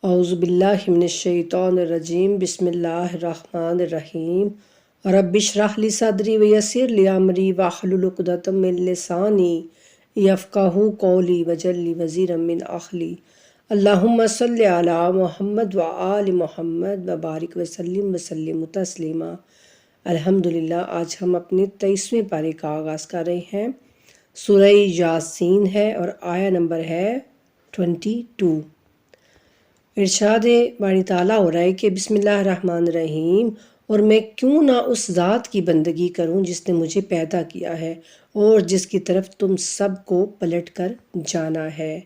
اعوذ باللہ من الشیطان الرجیم بسم اللہ الرحمن الرحیم رب اشرح لی صدری ویسر لی امری واحلل عقدۃ من لسانی یفقہوا قولی واجعل لی وزیرا من اہلی اللہم صلی علی محمد وآل محمد وبارک وسلم تسلیما۔ الحمدللہ، آج ہم اپنے 23ویں پارے کا آغاز کر رہے ہیں۔ سورہ یاسین ہے اور آیا نمبر ہے 22۔ ارشاد باری تعالیٰ ہو رہا ہے کہ بسم اللہ الرحمن الرحیم، اور میں کیوں نہ اس ذات کی بندگی کروں جس نے مجھے پیدا کیا ہے اور جس کی طرف تم سب کو پلٹ کر جانا ہے۔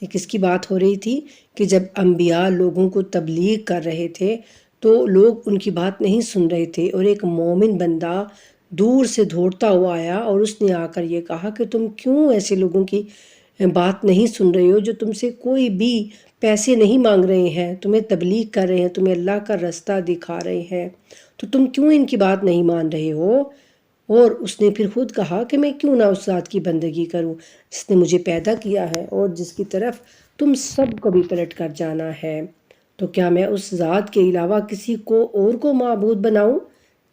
یہ کس کی بات ہو رہی تھی کہ جب انبیاء لوگوں کو تبلیغ کر رہے تھے تو لوگ ان کی بات نہیں سن رہے تھے، اور ایک مومن بندہ دور سے دوڑتا ہوا آیا اور اس نے آ کر یہ کہا کہ تم کیوں ایسے لوگوں کی بات نہیں سن رہے ہو جو تم سے کوئی بھی پیسے نہیں مانگ رہے ہیں، تمہیں تبلیغ کر رہے ہیں، تمہیں اللہ کا رستہ دکھا رہے ہیں، تو تم کیوں ان کی بات نہیں مان رہے ہو؟ اور اس نے پھر خود کہا کہ میں کیوں نہ اس ذات کی بندگی کروں جس نے مجھے پیدا کیا ہے اور جس کی طرف تم سب کو بھی پلٹ کر جانا ہے۔ تو کیا میں اس ذات کے علاوہ کسی کو اور کو معبود بناؤں؟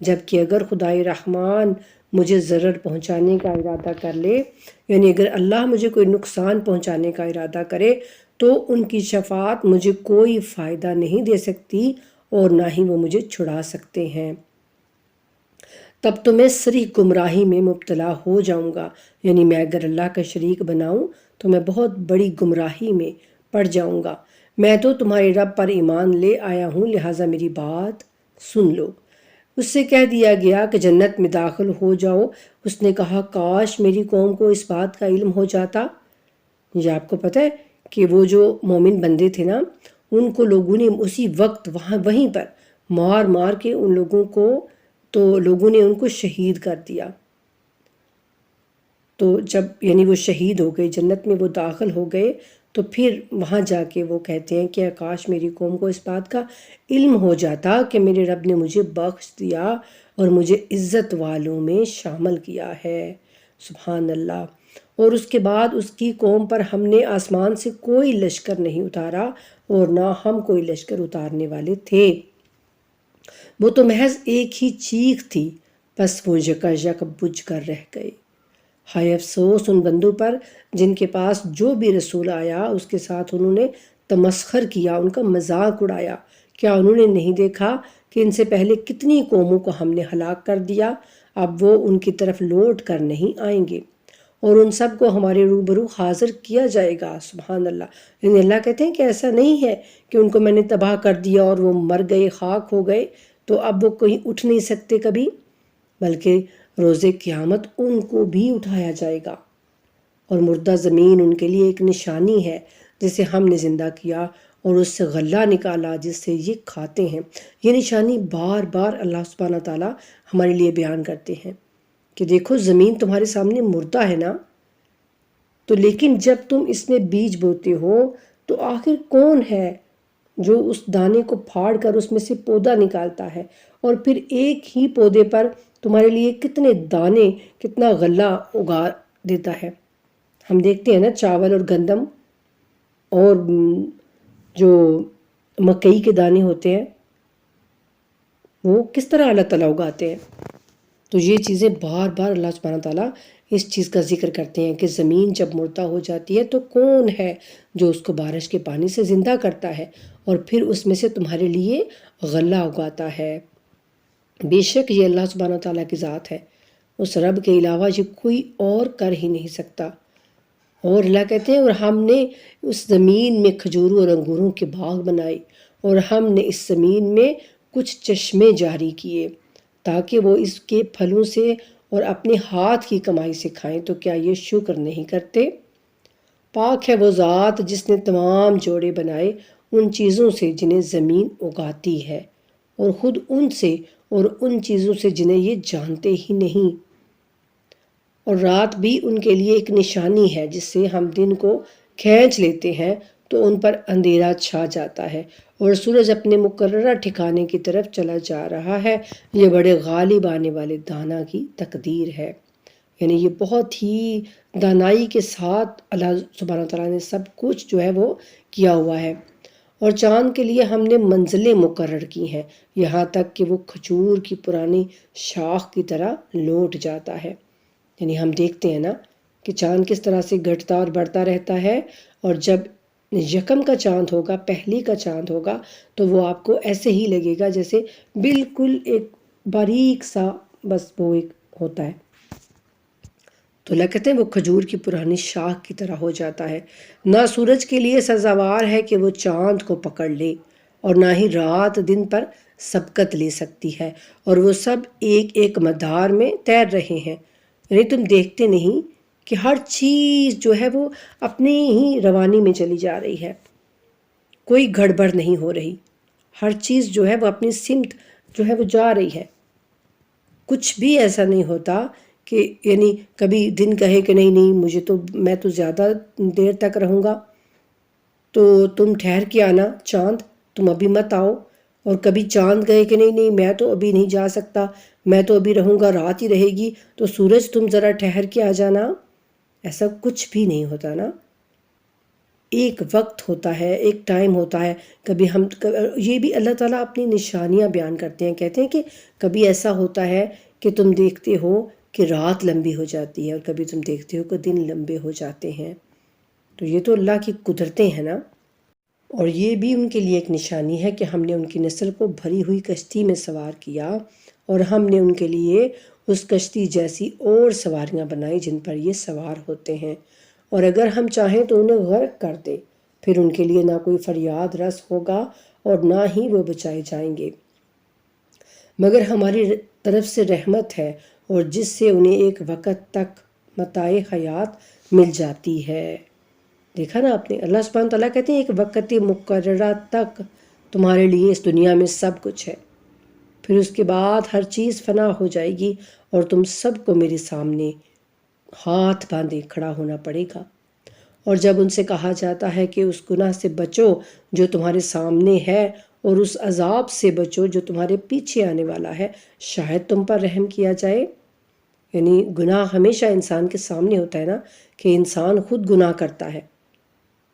جبکہ اگر خدائے رحمان مجھے ضرر پہنچانے کا ارادہ کر لے، یعنی اگر اللہ مجھے کوئی نقصان پہنچانے کا ارادہ کرے تو ان کی شفاعت مجھے کوئی فائدہ نہیں دے سکتی اور نہ ہی وہ مجھے چھڑا سکتے ہیں۔ تب تو میں صریح گمراہی میں مبتلا ہو جاؤں گا، یعنی میں اگر اللہ کا شریک بناؤں تو میں بہت بڑی گمراہی میں پڑ جاؤں گا۔ میں تو تمہارے رب پر ایمان لے آیا ہوں، لہٰذا میری بات سن لو۔ اس سے کہہ دیا گیا کہ جنت میں داخل ہو جاؤ۔ اس نے کہا کاش میری قوم کو اس بات کا علم ہو جاتا۔ یہ آپ کو پتہ ہے کہ وہ جو مومن بندے تھے نا، ان کو لوگوں نے اسی وقت وہیں پر مار مار کے ان لوگوں کو، تو لوگوں نے ان کو شہید کر دیا۔ تو جب یعنی وہ شہید ہو گئے، جنت میں وہ داخل ہو گئے، تو پھر وہاں جا کے وہ کہتے ہیں کہ کاش میری قوم کو اس بات کا علم ہو جاتا کہ میرے رب نے مجھے بخش دیا اور مجھے عزت والوں میں شامل کیا ہے۔ سبحان اللہ۔ اور اس کے بعد اس کی قوم پر ہم نے آسمان سے کوئی لشکر نہیں اتارا اور نہ ہم کوئی لشکر اتارنے والے تھے۔ وہ تو محض ایک ہی چیخ تھی، بس وہ یکایک بجھ کر رہ گئے۔ ہائے افسوس ان بندوں پر جن کے پاس جو بھی رسول آیا اس کے ساتھ انہوں نے تمسخر کیا، ان کا مذاق اڑایا۔ کیا انہوں نے نہیں دیکھا کہ ان سے پہلے کتنی قوموں کو ہم نے ہلاک کر دیا؟ اب وہ ان کی طرف لوٹ کر نہیں آئیں گے اور ان سب کو ہمارے روبرو حاضر کیا جائے گا۔ سبحان اللہ۔ یعنی اللہ کہتے ہیں کہ ایسا نہیں ہے کہ ان کو میں نے تباہ کر دیا اور وہ مر گئے، خاک ہو گئے، تو اب وہ کہیں اٹھ نہیں سکتے کبھی، بلکہ روز قیامت ان کو بھی اٹھایا جائے گا۔ اور مردہ زمین ان کے لیے ایک نشانی ہے جسے ہم نے زندہ کیا اور اس سے غلہ نکالا جس سے یہ کھاتے ہیں۔ یہ نشانی بار بار اللہ سبحانہ تعالیٰ ہمارے لیے بیان کرتے ہیں کہ دیکھو زمین تمہارے سامنے مردہ ہے نا، تو لیکن جب تم اس میں بیج بوتے ہو تو آخر کون ہے جو اس دانے کو پھاڑ کر اس میں سے پودا نکالتا ہے، اور پھر ایک ہی پودے پر تمہارے لیے کتنے دانے، کتنا غلہ اگا دیتا ہے۔ ہم دیکھتے ہیں نا چاول اور گندم اور جو مکئی کے دانے ہوتے ہیں وہ کس طرح اللہ تعالیٰ اگاتے ہیں۔ تو یہ چیزیں بار بار اللہ سبحانہ تعالیٰ اس چیز کا ذکر کرتے ہیں کہ زمین جب مردہ ہو جاتی ہے تو کون ہے جو اس کو بارش کے پانی سے زندہ کرتا ہے اور پھر اس میں سے تمہارے لیے غلہ اگاتا ہے۔ بے شک یہ اللہ سبحانہ تعالیٰ کی ذات ہے، اس رب کے علاوہ یہ کوئی اور کر ہی نہیں سکتا۔ اور اللہ کہتے ہیں اور ہم نے اس زمین میں کھجوروں اور انگوروں کے باغ بنائے اور ہم نے اس زمین میں کچھ چشمے جاری کیے تاکہ وہ اس کے پھلوں سے اور اپنے ہاتھ کی کمائی سے کھائیں، تو کیا یہ شکر نہیں کرتے؟ پاک ہے وہ ذات جس نے تمام جوڑے بنائے ان چیزوں سے جنہیں زمین اگاتی ہے، اور خود ان سے اور ان چیزوں سے جنہیں یہ جانتے ہی نہیں۔ اور رات بھی ان کے لیے ایک نشانی ہے جس سے ہم دن کو کھینچ لیتے ہیں تو ان پر اندھیرا چھا جاتا ہے اور سورج اپنے مقررہ ٹھکانے کی طرف چلا جا رہا ہے۔ یہ بڑے غالب آنے والے دانا کی تقدیر ہے۔ یعنی یہ بہت ہی دانائی کے ساتھ اللہ سبحانہ تعالیٰ نے سب کچھ جو ہے وہ کیا ہوا ہے۔ اور چاند کے لیے ہم نے منزلیں مقرر کی ہیں، یہاں تک کہ وہ کھجور کی پرانی شاخ کی طرح لوٹ جاتا ہے۔ یعنی ہم دیکھتے ہیں نا کہ چاند کس طرح سے گھٹتا اور بڑھتا رہتا ہے، اور جب یکم کا چاند ہوگا، پہلی کا چاند ہوگا، تو وہ آپ کو ایسے ہی لگے گا جیسے بالکل ایک باریک سا بس وہ ایک ہوتا ہے۔ تو اللہ کہتے ہیں وہ کھجور کی پرانی شاخ کی طرح ہو جاتا ہے۔ نہ سورج کے لیے سزاوار ہے کہ وہ چاند کو پکڑ لے، اور نہ ہی رات دن پر سبقت لے سکتی ہے، اور وہ سب ایک ایک مدار میں تیر رہے ہیں۔ یعنی تم دیکھتے نہیں کہ ہر چیز جو ہے وہ اپنی ہی روانی میں چلی جا رہی ہے، کوئی گڑبڑ نہیں ہو رہی، ہر چیز جو ہے وہ اپنی سمت جو ہے وہ جا رہی ہے۔ کچھ بھی ایسا نہیں ہوتا کہ یعنی کبھی دن کہے کہ نہیں میں تو زیادہ دیر تک رہوں گا، تو تم ٹھہر کے آنا چاند، تم ابھی مت آؤ، اور کبھی چاند کہے کہ نہیں میں تو ابھی نہیں جا سکتا، میں تو ابھی رہوں گا، رات ہی رہے گی، تو سورج تم ذرا ٹھہر کے آ جانا۔ ایسا کچھ بھی نہیں ہوتا نا، ایک وقت ہوتا ہے، ایک ٹائم ہوتا ہے۔ کبھی یہ بھی اللہ تعالیٰ اپنی نشانیاں بیان کرتے ہیں، کہتے ہیں کہ کبھی ایسا ہوتا ہے کہ تم دیکھتے ہو کہ رات لمبی ہو جاتی ہے، اور کبھی تم دیکھتے ہو کہ دن لمبے ہو جاتے ہیں۔ تو یہ تو اللہ کی قدرتیں ہیں نا، اور یہ بھی ان کے لیے ایک نشانی ہے کہ ہم نے ان کی نسل کو بھری ہوئی کشتی میں سوار کیا، اور ہم نے ان کے لیے اس کشتی جیسی اور سواریاں بنائی جن پر یہ سوار ہوتے ہیں، اور اگر ہم چاہیں تو انہیں غرق کر دیں، پھر ان کے لیے نہ کوئی فریاد رس ہوگا اور نہ ہی وہ بچائے جائیں گے، مگر ہماری طرف سے رحمت ہے، اور جس سے انہیں ایک وقت تک متاع حیات مل جاتی ہے۔ دیکھا نا آپ نے، اللہ سبحانہ تعالیٰ کہتے ہیں ایک وقت مقررہ تک تمہارے لیے اس دنیا میں سب کچھ ہے، پھر اس کے بعد ہر چیز فنا ہو جائے گی، اور تم سب کو میرے سامنے ہاتھ باندھے کھڑا ہونا پڑے گا۔ اور جب ان سے کہا جاتا ہے کہ اس گناہ سے بچو جو تمہارے سامنے ہے، اور اس عذاب سے بچو جو تمہارے پیچھے آنے والا ہے، شاید تم پر رحم کیا جائے۔ یعنی گناہ ہمیشہ انسان کے سامنے ہوتا ہے نا، کہ انسان خود گناہ کرتا ہے۔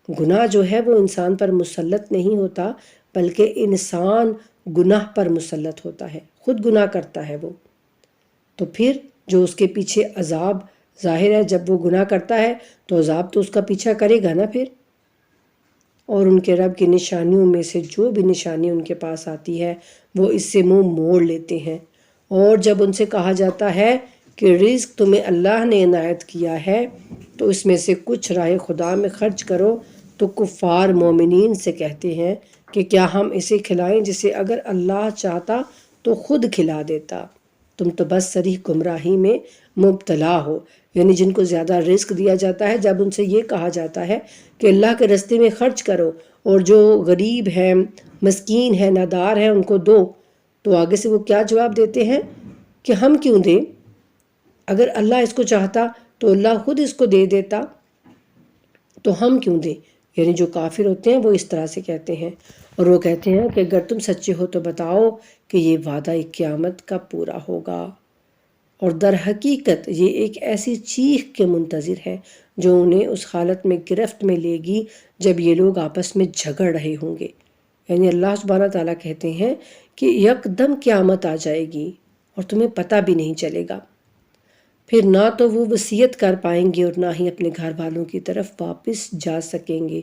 گناہ جو ہے وہ انسان پر مسلط نہیں ہوتا، بلکہ انسان گناہ پر مسلط ہوتا ہے، خود گناہ کرتا ہے وہ۔ تو پھر جو اس کے پیچھے عذاب ظاہر ہے، جب وہ گناہ کرتا ہے تو عذاب تو اس کا پیچھا کرے گا نا پھر۔ اور ان کے رب کی نشانیوں میں سے جو بھی نشانی ان کے پاس آتی ہے وہ اس سے منہ موڑ لیتے ہیں۔ اور جب ان سے کہا جاتا ہے کہ رزق تمہیں اللہ نے عنایت کیا ہے تو اس میں سے کچھ راہ خدا میں خرچ کرو، تو کفار مومنین سے کہتے ہیں کہ کیا ہم اسے کھلائیں جسے اگر اللہ چاہتا تو خود کھلا دیتا، تم تو بس صریح گمراہی میں مبتلا ہو۔ یعنی جن کو زیادہ رزق دیا جاتا ہے، جب ان سے یہ کہا جاتا ہے کہ اللہ کے راستے میں خرچ کرو، اور جو غریب ہیں، مسکین ہیں، نادار ہیں، ان کو دو، تو آگے سے وہ کیا جواب دیتے ہیں کہ ہم کیوں دیں، اگر اللہ اس کو چاہتا تو اللہ خود اس کو دے دیتا، تو ہم کیوں دیں۔ یعنی جو کافر ہوتے ہیں وہ اس طرح سے کہتے ہیں، اور وہ کہتے ہیں کہ اگر تم سچے ہو تو بتاؤ کہ یہ وعدہ قیامت کا پورا ہوگا، اور در حقیقت یہ ایک ایسی چیخ کے منتظر ہے جو انہیں اس حالت میں گرفت میں لے گی جب یہ لوگ آپس میں جھگڑ رہے ہوں گے۔ یعنی اللہ سبحانہ تعالیٰ کہتے ہیں کہ یکدم قیامت آ جائے گی اور تمہیں پتہ بھی نہیں چلے گا، پھر نہ تو وہ وصیت کر پائیں گے اور نہ ہی اپنے گھر والوں کی طرف واپس جا سکیں گے،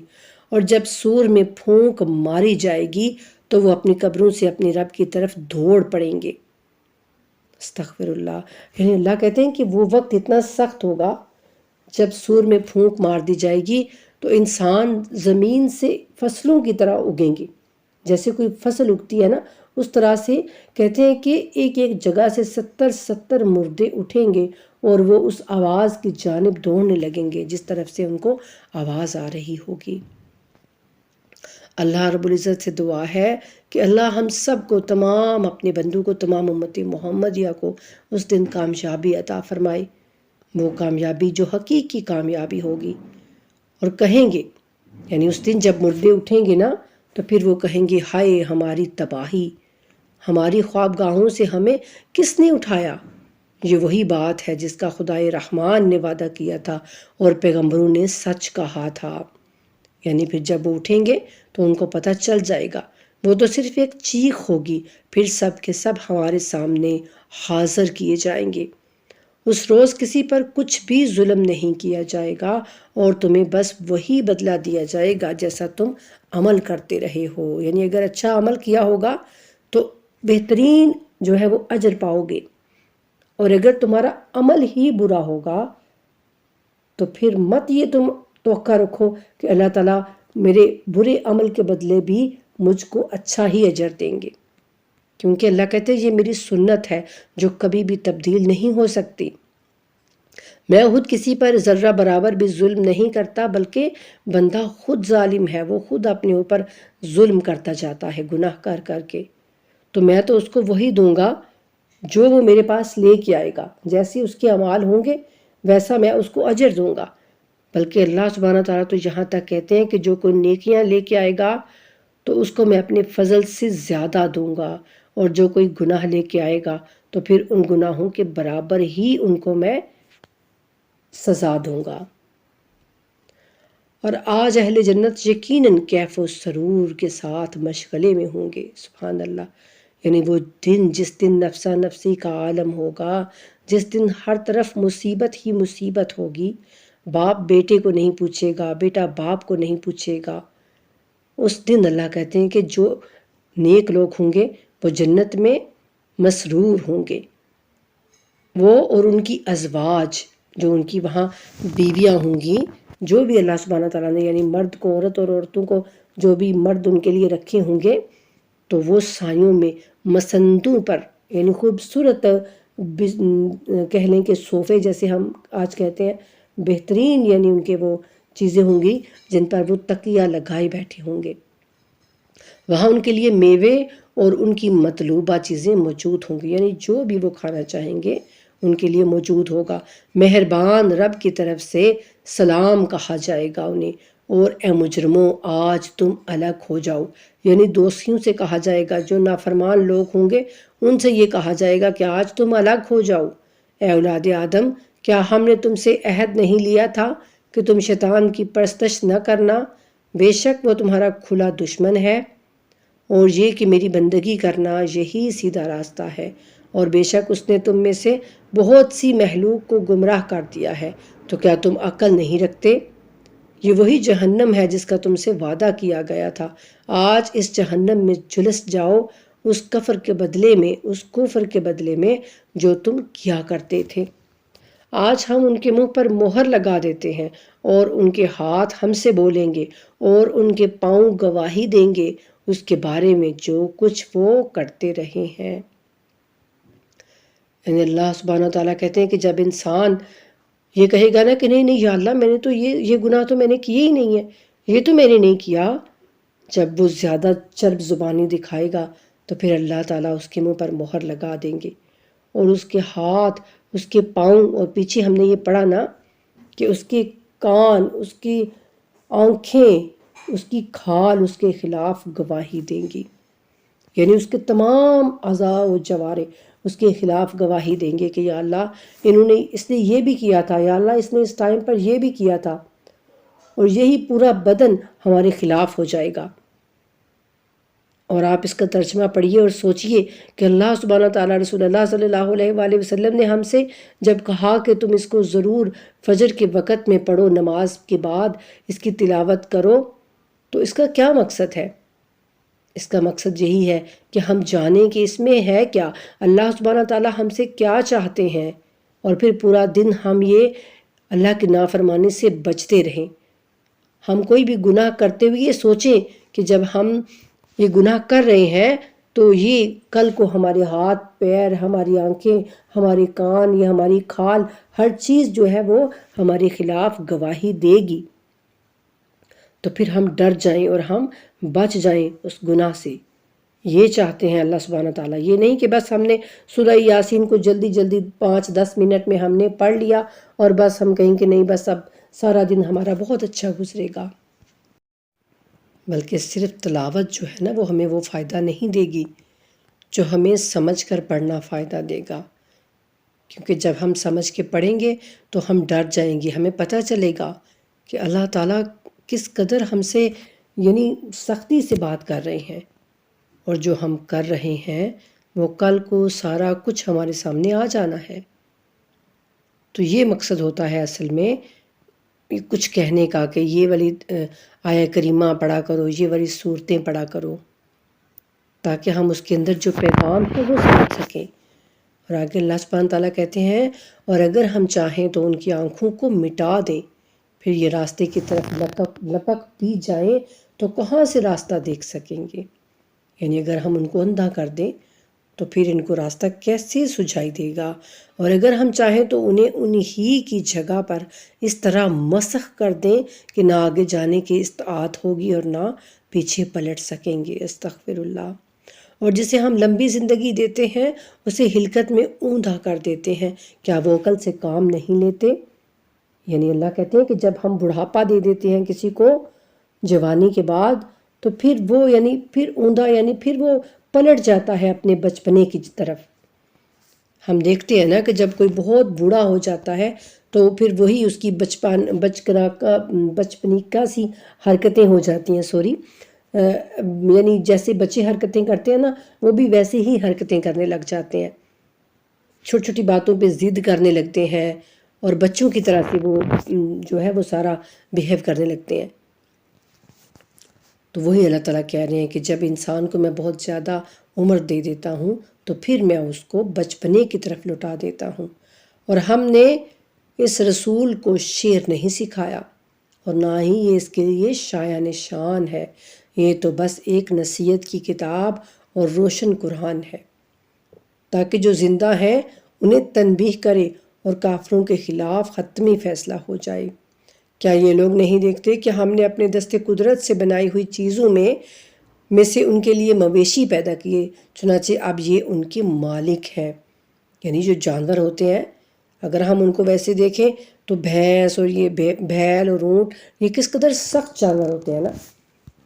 اور جب سور میں پھونک ماری جائے گی تو وہ اپنی قبروں سے اپنی رب کی طرف دوڑ پڑیں گے۔ استغفر اللہ۔ یعنی اللہ کہتے ہیں کہ وہ وقت اتنا سخت ہوگا جب سور میں پھونک مار دی جائے گی تو انسان زمین سے فصلوں کی طرح اگیں گے، جیسے کوئی فصل اگتی ہے نا، اس طرح سے کہتے ہیں کہ ایک ایک جگہ سے 70 مردے اٹھیں گے، اور وہ اس آواز کی جانب دوڑنے لگیں گے جس طرف سے ان کو آواز آ رہی ہوگی۔ اللہ رب العزت سے دعا ہے کہ اللہ ہم سب کو، تمام اپنے بندوں کو، تمام امت محمدیہ کو اس دن کامیابی عطا فرمائے، وہ کامیابی جو حقیقی کامیابی ہوگی۔ اور کہیں گے، یعنی اس دن جب مردے اٹھیں گے نا تو پھر وہ کہیں گے ہائے ہماری تباہی، ہماری خوابگاہوں سے ہمیں کس نے اٹھایا۔ یہ وہی بات ہے جس کا خدائے رحمان نے وعدہ کیا تھا اور پیغمبروں نے سچ کہا تھا۔ یعنی پھر جب وہ اٹھیں گے تو ان کو پتہ چل جائے گا، وہ تو صرف ایک چیخ ہوگی، پھر سب کے سب ہمارے سامنے حاضر کیے جائیں گے۔ اس روز کسی پر کچھ بھی ظلم نہیں کیا جائے گا اور تمہیں بس وہی بدلہ دیا جائے گا جیسا تم عمل کرتے رہے ہو، یعنی اگر اچھا عمل کیا ہوگا تو بہترین جو ہے وہ اجر پاؤ گے، اور اگر تمہارا عمل ہی برا ہوگا تو پھر مت یہ تم توقع رکھو کہ اللہ تعالیٰ میرے برے عمل کے بدلے بھی مجھ کو اچھا ہی اجر دیں گے، کیونکہ اللہ کہتے ہیں یہ میری سنت ہے جو کبھی بھی تبدیل نہیں ہو سکتی۔ میں خود کسی پر ذرہ برابر بھی ظلم نہیں کرتا، بلکہ بندہ خود ظالم ہے، وہ خود اپنے اوپر ظلم کرتا جاتا ہے گناہ کر کر کے، تو میں تو اس کو وہی دوں گا جو وہ میرے پاس لے کے آئے گا، جیسے اس کے اعمال ہوں گے ویسا میں اس کو اجر دوں گا۔ بلکہ اللہ سبحانہ تعالیٰ تو یہاں تک کہتے ہیں کہ جو کوئی نیکیاں لے کے آئے گا تو اس کو میں اپنے فضل سے زیادہ دوں گا، اور جو کوئی گناہ لے کے آئے گا تو پھر ان گناہوں کے برابر ہی ان کو میں سزا دوں گا۔ اور آج اہل جنت یقیناً کیف و سرور کے ساتھ مشغلے میں ہوں گے۔ سبحان اللہ، یعنی وہ دن جس دن نفسا نفسی کا عالم ہوگا، جس دن ہر طرف مصیبت ہی مصیبت ہوگی، باپ بیٹے کو نہیں پوچھے گا، بیٹا باپ کو نہیں پوچھے گا۔ اس دن اللہ کہتے ہیں کہ جو نیک لوگ ہوں گے وہ جنت میں مسرور ہوں گے، وہ اور ان کی ازواج، جو ان کی وہاں بیویاں ہوں گی، جو بھی اللہ سبحانہ تعالیٰ نے یعنی مرد کو عورت اور عورتوں کو جو بھی مرد ان کے لیے رکھے ہوں گے، تو وہ سایوں میں مسندوں پر، یعنی خوبصورت کہہ لیں کہ صوفے جیسے ہم آج کہتے ہیں، بہترین یعنی ان کے وہ چیزیں ہوں گی جن پر وہ تکیہ لگائے بیٹھے ہوں گے۔ وہاں ان کے لیے میوے اور ان کی مطلوبہ چیزیں موجود ہوں گی، یعنی جو بھی وہ کھانا چاہیں گے ان کے لیے موجود ہوگا۔ مہربان رب کی طرف سے سلام کہا جائے گا انہیں، اور اے مجرموں آج تم الگ ہو جاؤ، یعنی دوستیوں سے کہا جائے گا، جو نافرمان لوگ ہوں گے ان سے یہ کہا جائے گا کہ آج تم الگ ہو جاؤ۔ اے اولاد آدم، کیا ہم نے تم سے عہد نہیں لیا تھا کہ تم شیطان کی پرستش نہ کرنا؟ بے شک وہ تمہارا کھلا دشمن ہے، اور یہ کہ میری بندگی کرنا یہی سیدھا راستہ ہے، اور بے شک اس نے تم میں سے بہت سی مخلوق کو گمراہ کر دیا ہے، تو کیا تم عقل نہیں رکھتے؟ یہ وہی جہنم ہے جس کا تم سے وعدہ کیا گیا تھا، آج اس جہنم میں جھلس جاؤ، اس کفر کے بدلے میں، اس کفر کے بدلے میں جو تم کیا کرتے تھے۔ آج ہم ان کے منہ پر مہر لگا دیتے ہیں، اور ان کے ہاتھ ہم سے بولیں گے، اور ان کے پاؤں گواہی دیں گے اس کے بارے میں جو کچھ وہ کرتے رہے ہیں۔ یعنی اللہ سبحانہ تعالیٰ کہتے ہیں کہ جب انسان یہ کہے گا نا کہ نہیں نہیں یا اللہ میں نے تو یہ گناہ تو میں نے کیے ہی نہیں ہے، یہ تو میں نے نہیں کیا، جب وہ زیادہ چرب زبانی دکھائے گا تو پھر اللہ تعالیٰ اس کے منہ پر مہر لگا دیں گے، اور اس کے ہاتھ، اس کے پاؤں، اور پیچھے ہم نے یہ پڑھا نا کہ اس کے کان، اس کی آنکھیں، اس کی کھال اس کے خلاف گواہی دیں گی، یعنی اس کے تمام اعضاء و جوارح اس کے خلاف گواہی دیں گے کہ یا اللہ اس نے یہ بھی کیا تھا، یا اللہ اس نے اس ٹائم پر یہ بھی کیا تھا، اور یہی پورا بدن ہمارے خلاف ہو جائے گا۔ اور آپ اس کا ترجمہ پڑھیے اور سوچئے کہ اللہ سبحانہ تعالیٰ رسول اللہ صلی اللہ علیہ وآلہ وسلم نے ہم سے جب کہا کہ تم اس کو ضرور فجر کے وقت میں پڑھو، نماز کے بعد اس کی تلاوت کرو، تو اس کا کیا مقصد ہے؟ اس کا مقصد یہی ہے کہ ہم جانیں کہ اس میں ہے کیا، اللہ سبحانہ تعالیٰ ہم سے کیا چاہتے ہیں، اور پھر پورا دن ہم یہ اللہ کی نافرمانی سے بچتے رہیں۔ ہم کوئی بھی گناہ کرتے ہوئے یہ سوچیں کہ جب ہم یہ گناہ کر رہے ہیں تو یہ کل کو ہمارے ہاتھ پیر، ہماری آنکھیں، ہمارے کان یا ہماری کھال، ہر چیز جو ہے وہ ہمارے خلاف گواہی دے گی، تو پھر ہم ڈر جائیں اور ہم بچ جائیں اس گناہ سے۔ یہ چاہتے ہیں اللہ سبحانہ تعالیٰ، یہ نہیں کہ بس ہم نے سورہ یاسین کو جلدی جلدی 5-10 منٹ میں ہم نے پڑھ لیا اور بس ہم کہیں کہ نہیں بس اب سارا دن ہمارا بہت اچھا گزرے گا، بلکہ صرف تلاوت جو ہے نا وہ ہمیں وہ فائدہ نہیں دے گی جو ہمیں سمجھ کر پڑھنا فائدہ دے گا، کیونکہ جب ہم سمجھ کے پڑھیں گے تو ہم ڈر جائیں گے، ہمیں پتہ چلے گا کہ اللہ تعالیٰ کس قدر ہم سے یعنی سختی سے بات کر رہے ہیں، اور جو ہم کر رہے ہیں وہ کل کو سارا کچھ ہمارے سامنے آ جانا ہے۔ تو یہ مقصد ہوتا ہے اصل میں کچھ کہنے کا کہ یہ والی آیہ کریمہ پڑھا کرو، یہ والی صورتیں پڑھا کرو، تاکہ ہم اس کے اندر جو پیغام ہے وہ سمجھ سکیں۔ اور آگے اللہ سبحانہ تعالیٰ کہتے ہیں اور اگر ہم چاہیں تو ان کی آنکھوں کو مٹا دیں، پھر یہ راستے کی طرف لپک بھی جائیں تو کہاں سے راستہ دیکھ سکیں گے؟ یعنی اگر ہم ان کو اندھا کر دیں تو پھر ان کو راستہ کیسے سجھائی دے گا؟ اور اگر ہم چاہیں تو انہیں انہی کی جگہ پر اس طرح مسخ کر دیں کہ نہ آگے جانے کی استطاعت ہوگی اور نہ پیچھے پلٹ سکیں گے۔ استغفر اللہ۔ اور جسے ہم لمبی زندگی دیتے ہیں اسے ہلکت میں اوندھا کر دیتے ہیں، کیا وہ عقل سے کام نہیں لیتے؟ یعنی اللہ کہتے ہیں کہ جب ہم بڑھاپا دے دیتے ہیں کسی کو جوانی کے بعد تو پھر وہ پھر اوندھا پھر وہ پلٹ جاتا ہے اپنے بچپنے کی طرف۔ ہم دیکھتے ہیں نا کہ جب کوئی بہت بوڑھا ہو جاتا ہے تو پھر وہی اس کی بچپنیکا سی حرکتیں ہو جاتی ہیں، یعنی جیسے بچے حرکتیں کرتے ہیں نا وہ بھی ویسے ہی حرکتیں کرنے لگ جاتے ہیں، چھوٹی چھوٹی باتوں پہ ضد کرنے لگتے ہیں اور بچوں کی طرح سے وہ جو ہے وہ سارا بیہیو کرنے لگتے ہیں۔ تو وہی اللہ تعالیٰ کہہ رہے ہیں کہ جب انسان کو میں بہت زیادہ عمر دے دیتا ہوں تو پھر میں اس کو بچپنے کی طرف لوٹا دیتا ہوں۔ اور ہم نے اس رسول کو شعر نہیں سکھایا اور نہ ہی یہ اس کے لیے شایان شان ہے، یہ تو بس ایک نصیحت کی کتاب اور روشن قرآن ہے، تاکہ جو زندہ ہیں انہیں تنبیہ کرے اور کافروں کے خلاف حتمی فیصلہ ہو جائے۔ کیا یہ لوگ نہیں دیکھتے کہ ہم نے اپنے دست قدرت سے بنائی ہوئی چیزوں میں سے ان کے لیے مویشی پیدا کیے، چنانچہ اب یہ ان کے مالک ہیں۔ یعنی جو جانور ہوتے ہیں اگر ہم ان کو ویسے دیکھیں تو بھینس اور یہ بیل اور اونٹ یہ کس قدر سخت جانور ہوتے ہیں نا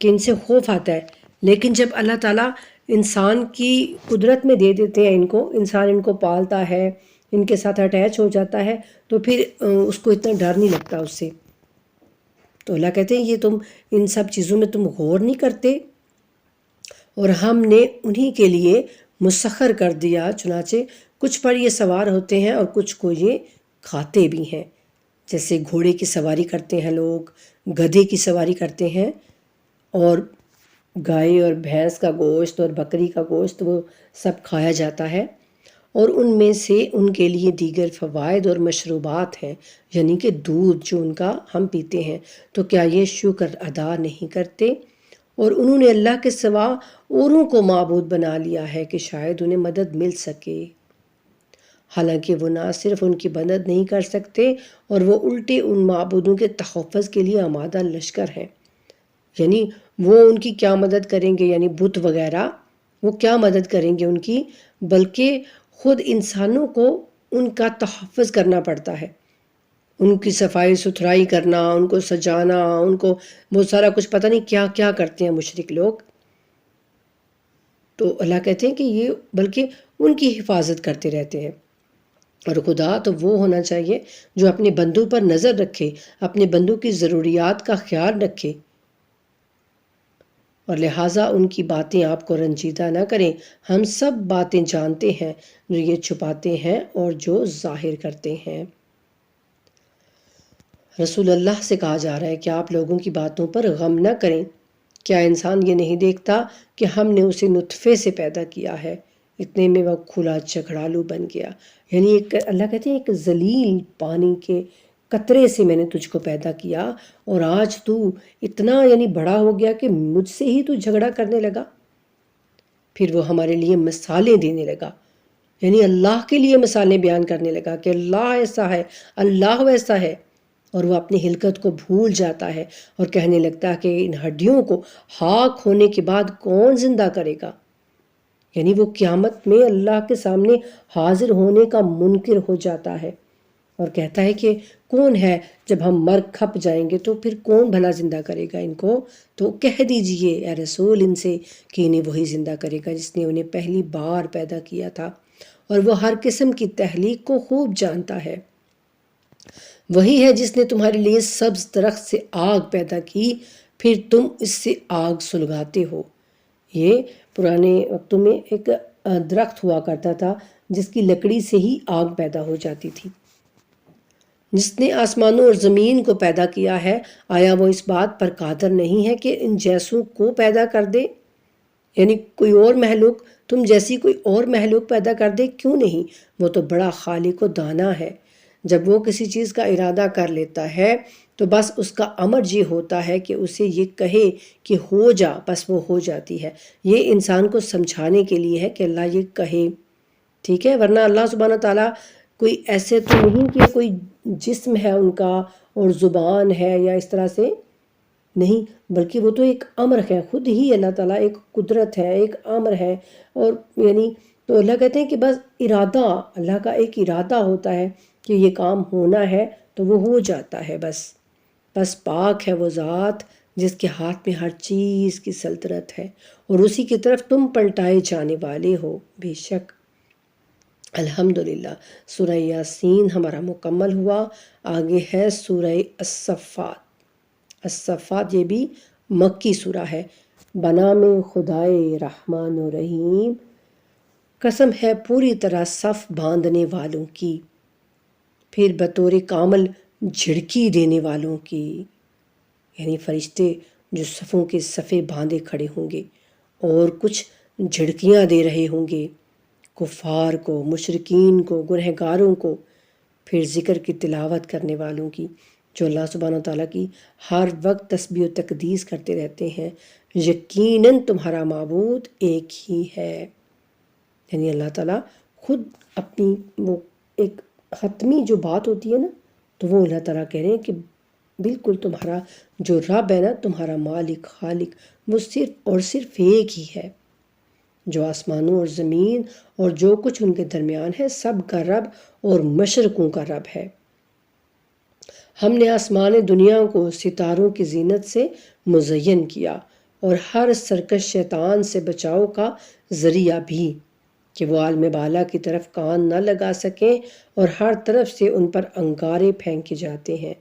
کہ ان سے خوف آتا ہے، لیکن جب اللہ تعالیٰ انسان کی قدرت میں دے دیتے ہیں انسان ان کو پالتا ہے، ان کے ساتھ اٹیچ ہو جاتا ہے تو پھر اس کو اتنا ڈر نہیں لگتا اس سے۔ تو اللہ کہتے ہیں یہ تم ان سب چیزوں میں تم غور نہیں کرتے؟ اور ہم نے انہی کے لیے مسخر کر دیا، چنانچہ کچھ پر یہ سوار ہوتے ہیں اور کچھ کو یہ کھاتے بھی ہیں، جیسے گھوڑے کی سواری کرتے ہیں لوگ، گدھے کی سواری کرتے ہیں، اور گائے اور بھینس کا گوشت اور بکری کا گوشت وہ سب کھایا جاتا ہے، اور ان میں سے ان کے لیے دیگر فوائد اور مشروبات ہیں، یعنی کہ دودھ جو ان کا ہم پیتے ہیں۔ تو کیا یہ شکر ادا نہیں کرتے؟ اور انہوں نے اللہ کے سوا اوروں کو معبود بنا لیا ہے کہ شاید انہیں مدد مل سکے، حالانکہ وہ نہ صرف ان کی مدد نہیں کر سکتے اور وہ الٹے ان معبودوں کے تحفظ کے لیے آمادہ لشکر ہیں۔ یعنی وہ ان کی کیا مدد کریں گے، یعنی بت وغیرہ وہ کیا مدد کریں گے ان کی، بلکہ خود انسانوں کو ان کا تحفظ کرنا پڑتا ہے، ان کی صفائی ستھرائی کرنا، ان کو سجانا، ان کو وہ سارا کچھ پتہ نہیں کیا کیا کرتے ہیں مشرک لوگ۔ تو اللہ کہتے ہیں کہ یہ بلکہ ان کی حفاظت کرتے رہتے ہیں، اور خدا تو وہ ہونا چاہیے جو اپنے بندوں پر نظر رکھے، اپنے بندوں کی ضروریات کا خیال رکھے، اور لہٰذا ان کی باتیں آپ کو رنجیدہ نہ کریں۔ ہم سب باتیں جانتے ہیں، جو یہ چھپاتے ہیں اور جو ظاہر کرتے ہیں۔ رسول اللہ سے کہا جا رہا ہے کہ آپ لوگوں کی باتوں پر غم نہ کریں۔ کیا انسان یہ نہیں دیکھتا کہ ہم نے اسے نطفے سے پیدا کیا ہے، اتنے میں وہ کھلا جھگڑالو بن گیا؟ یعنی اللہ کہتے ہیں ایک ذلیل پانی کے قطرے سے میں نے تجھ کو پیدا کیا، اور آج تو اتنا بڑا ہو گیا کہ مجھ سے ہی تو جھگڑا کرنے لگا۔ پھر وہ ہمارے لیے مثالیں دینے لگا، یعنی اللہ کے لیے مثالیں بیان کرنے لگا کہ اللہ ایسا ہے، اللہ ویسا ہے، اور وہ اپنی ہلکت کو بھول جاتا ہے اور کہنے لگتا ہے کہ ان ہڈیوں کو خاک ہونے کے بعد کون زندہ کرے گا؟ یعنی وہ قیامت میں اللہ کے سامنے حاضر ہونے کا منکر ہو جاتا ہے اور کہتا ہے کہ کون ہے، جب ہم مر کھپ جائیں گے تو پھر کون بھلا زندہ کرے گا ان کو؟ تو کہہ دیجئے اے رسول ان سے کہ انہیں وہی زندہ کرے گا جس نے انہیں پہلی بار پیدا کیا تھا، اور وہ ہر قسم کی تخلیق کو خوب جانتا ہے۔ وہی ہے جس نے تمہارے لیے سبز درخت سے آگ پیدا کی، پھر تم اس سے آگ سلگاتے ہو۔ یہ پرانے وقتوں میں ایک درخت ہوا کرتا تھا جس کی لکڑی سے ہی آگ پیدا ہو جاتی تھی۔ جس نے آسمانوں اور زمین کو پیدا کیا ہے، آیا وہ اس بات پر قادر نہیں ہے کہ ان جیسوں کو پیدا کر دے؟ یعنی کوئی اور مخلوق، تم جیسی کوئی اور مخلوق پیدا کر دے، کیوں نہیں؟ وہ تو بڑا خالق و دانا ہے۔ جب وہ کسی چیز کا ارادہ کر لیتا ہے تو بس اس کا امر یہ ہوتا ہے کہ اسے یہ کہے کہ ہو جا، بس وہ ہو جاتی ہے۔ یہ انسان کو سمجھانے کے لیے ہے کہ اللہ یہ کہے، ٹھیک ہے؟ ورنہ اللہ سبحانہ تعالیٰ کوئی ایسے تو نہیں کہ کوئی جسم ہے ان کا اور زبان ہے یا اس طرح سے نہیں، بلکہ وہ تو ایک امر ہے، خود ہی اللہ تعالیٰ ایک قدرت ہے، ایک امر ہے۔ اور یعنی تو اللہ کہتے ہیں کہ بس ارادہ، اللہ کا ایک ارادہ ہوتا ہے کہ یہ کام ہونا ہے تو وہ ہو جاتا ہے۔ بس پاک ہے وہ ذات جس کے ہاتھ میں ہر چیز کی سلطنت ہے، اور اسی کی طرف تم پلٹائے جانے والے ہو۔ بے شک الحمدللہ سورہ یاسین ہمارا مکمل ہوا۔ آگے ہے سورہ الصفات۔ الصفات یہ بھی مکی سورہ ہے۔ بنام خدائے رحمان و رحیم، قسم ہے پوری طرح صف باندھنے والوں کی، پھر بطور کامل جھڑکی دینے والوں کی، یعنی فرشتے جو صفوں کے صفے باندھے کھڑے ہوں گے اور کچھ جھڑکیاں دے رہے ہوں گے کفار کو، مشرکین کو، گنہگاروں کو، پھر ذکر کی تلاوت کرنے والوں کی جو اللہ سبحانہ تعالیٰ کی ہر وقت تسبیح و تقدیس کرتے رہتے ہیں۔ یقیناً تمہارا معبود ایک ہی ہے، یعنی اللہ تعالیٰ خود اپنی وہ ایک حتمی جو بات ہوتی ہے نا، تو وہ اللہ تعالیٰ کہہ رہے ہیں کہ بالکل تمہارا جو رب ہے نا، تمہارا مالک خالق، وہ صرف اور صرف ایک ہی ہے، جو آسمانوں اور زمین اور جو کچھ ان کے درمیان ہے سب کا رب اور مشرقوں کا رب ہے۔ ہم نے آسمان دنیا کو ستاروں کی زینت سے مزین کیا اور ہر سرکش شیطان سے بچاؤ کا ذریعہ بھی، کہ وہ عالم بالا کی طرف کان نہ لگا سکیں اور ہر طرف سے ان پر انگارے پھینکے جاتے ہیں،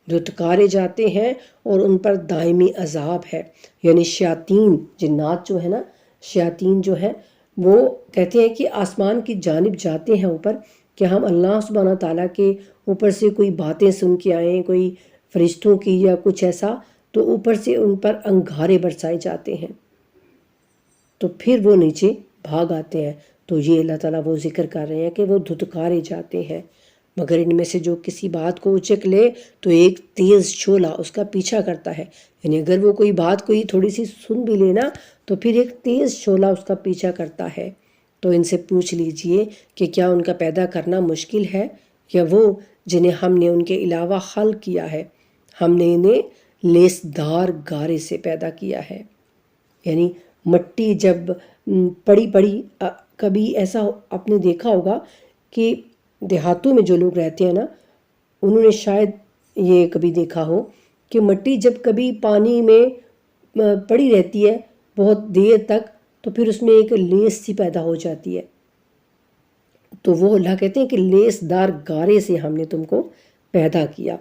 دھتکارے جاتے ہیں اور ان پر دائمی عذاب ہے۔ یعنی شیاطین، جنات جو ہے نا، شیاطین جو ہے وہ کہتے ہیں کہ آسمان کی جانب جاتے ہیں اوپر کہ ہم اللہ سبحانہ تعالیٰ کے اوپر سے کوئی باتیں سن کے آئیں، کوئی فرشتوں کی یا کچھ ایسا، تو اوپر سے ان پر انگارے برسائے جاتے ہیں، تو پھر وہ نیچے بھاگ آتے ہیں۔ تو یہ اللہ تعالیٰ وہ ذکر کر رہے ہیں کہ وہ دھتکارے جاتے ہیں، مگر ان میں سے جو کسی بات کو اچک لے تو ایک تیز شعلہ اس کا پیچھا کرتا ہے۔ یعنی اگر وہ کوئی بات کوئی تھوڑی سی سن بھی لینا تو پھر ایک تیز شعلہ اس کا پیچھا کرتا ہے۔ تو ان سے پوچھ لیجئے کہ کیا ان کا پیدا کرنا مشکل ہے، یا وہ جنہیں ہم نے ان کے علاوہ خلق کیا ہے، ہم نے انہیں لیسدار گارے سے پیدا کیا ہے۔ یعنی مٹی جب پڑی کبھی ایسا آپ نے دیکھا ہوگا کہ دیہاتوں میں جو لوگ رہتے ہیں نا، انہوں نے شاید یہ کبھی دیکھا ہو کہ مٹی جب کبھی پانی میں پڑی رہتی ہے بہت دیر تک تو پھر اس میں ایک لیس سی پیدا ہو جاتی ہے، تو وہ اللہ کہتے ہیں کہ لیس دار گارے سے ہم نے تم کو پیدا کیا،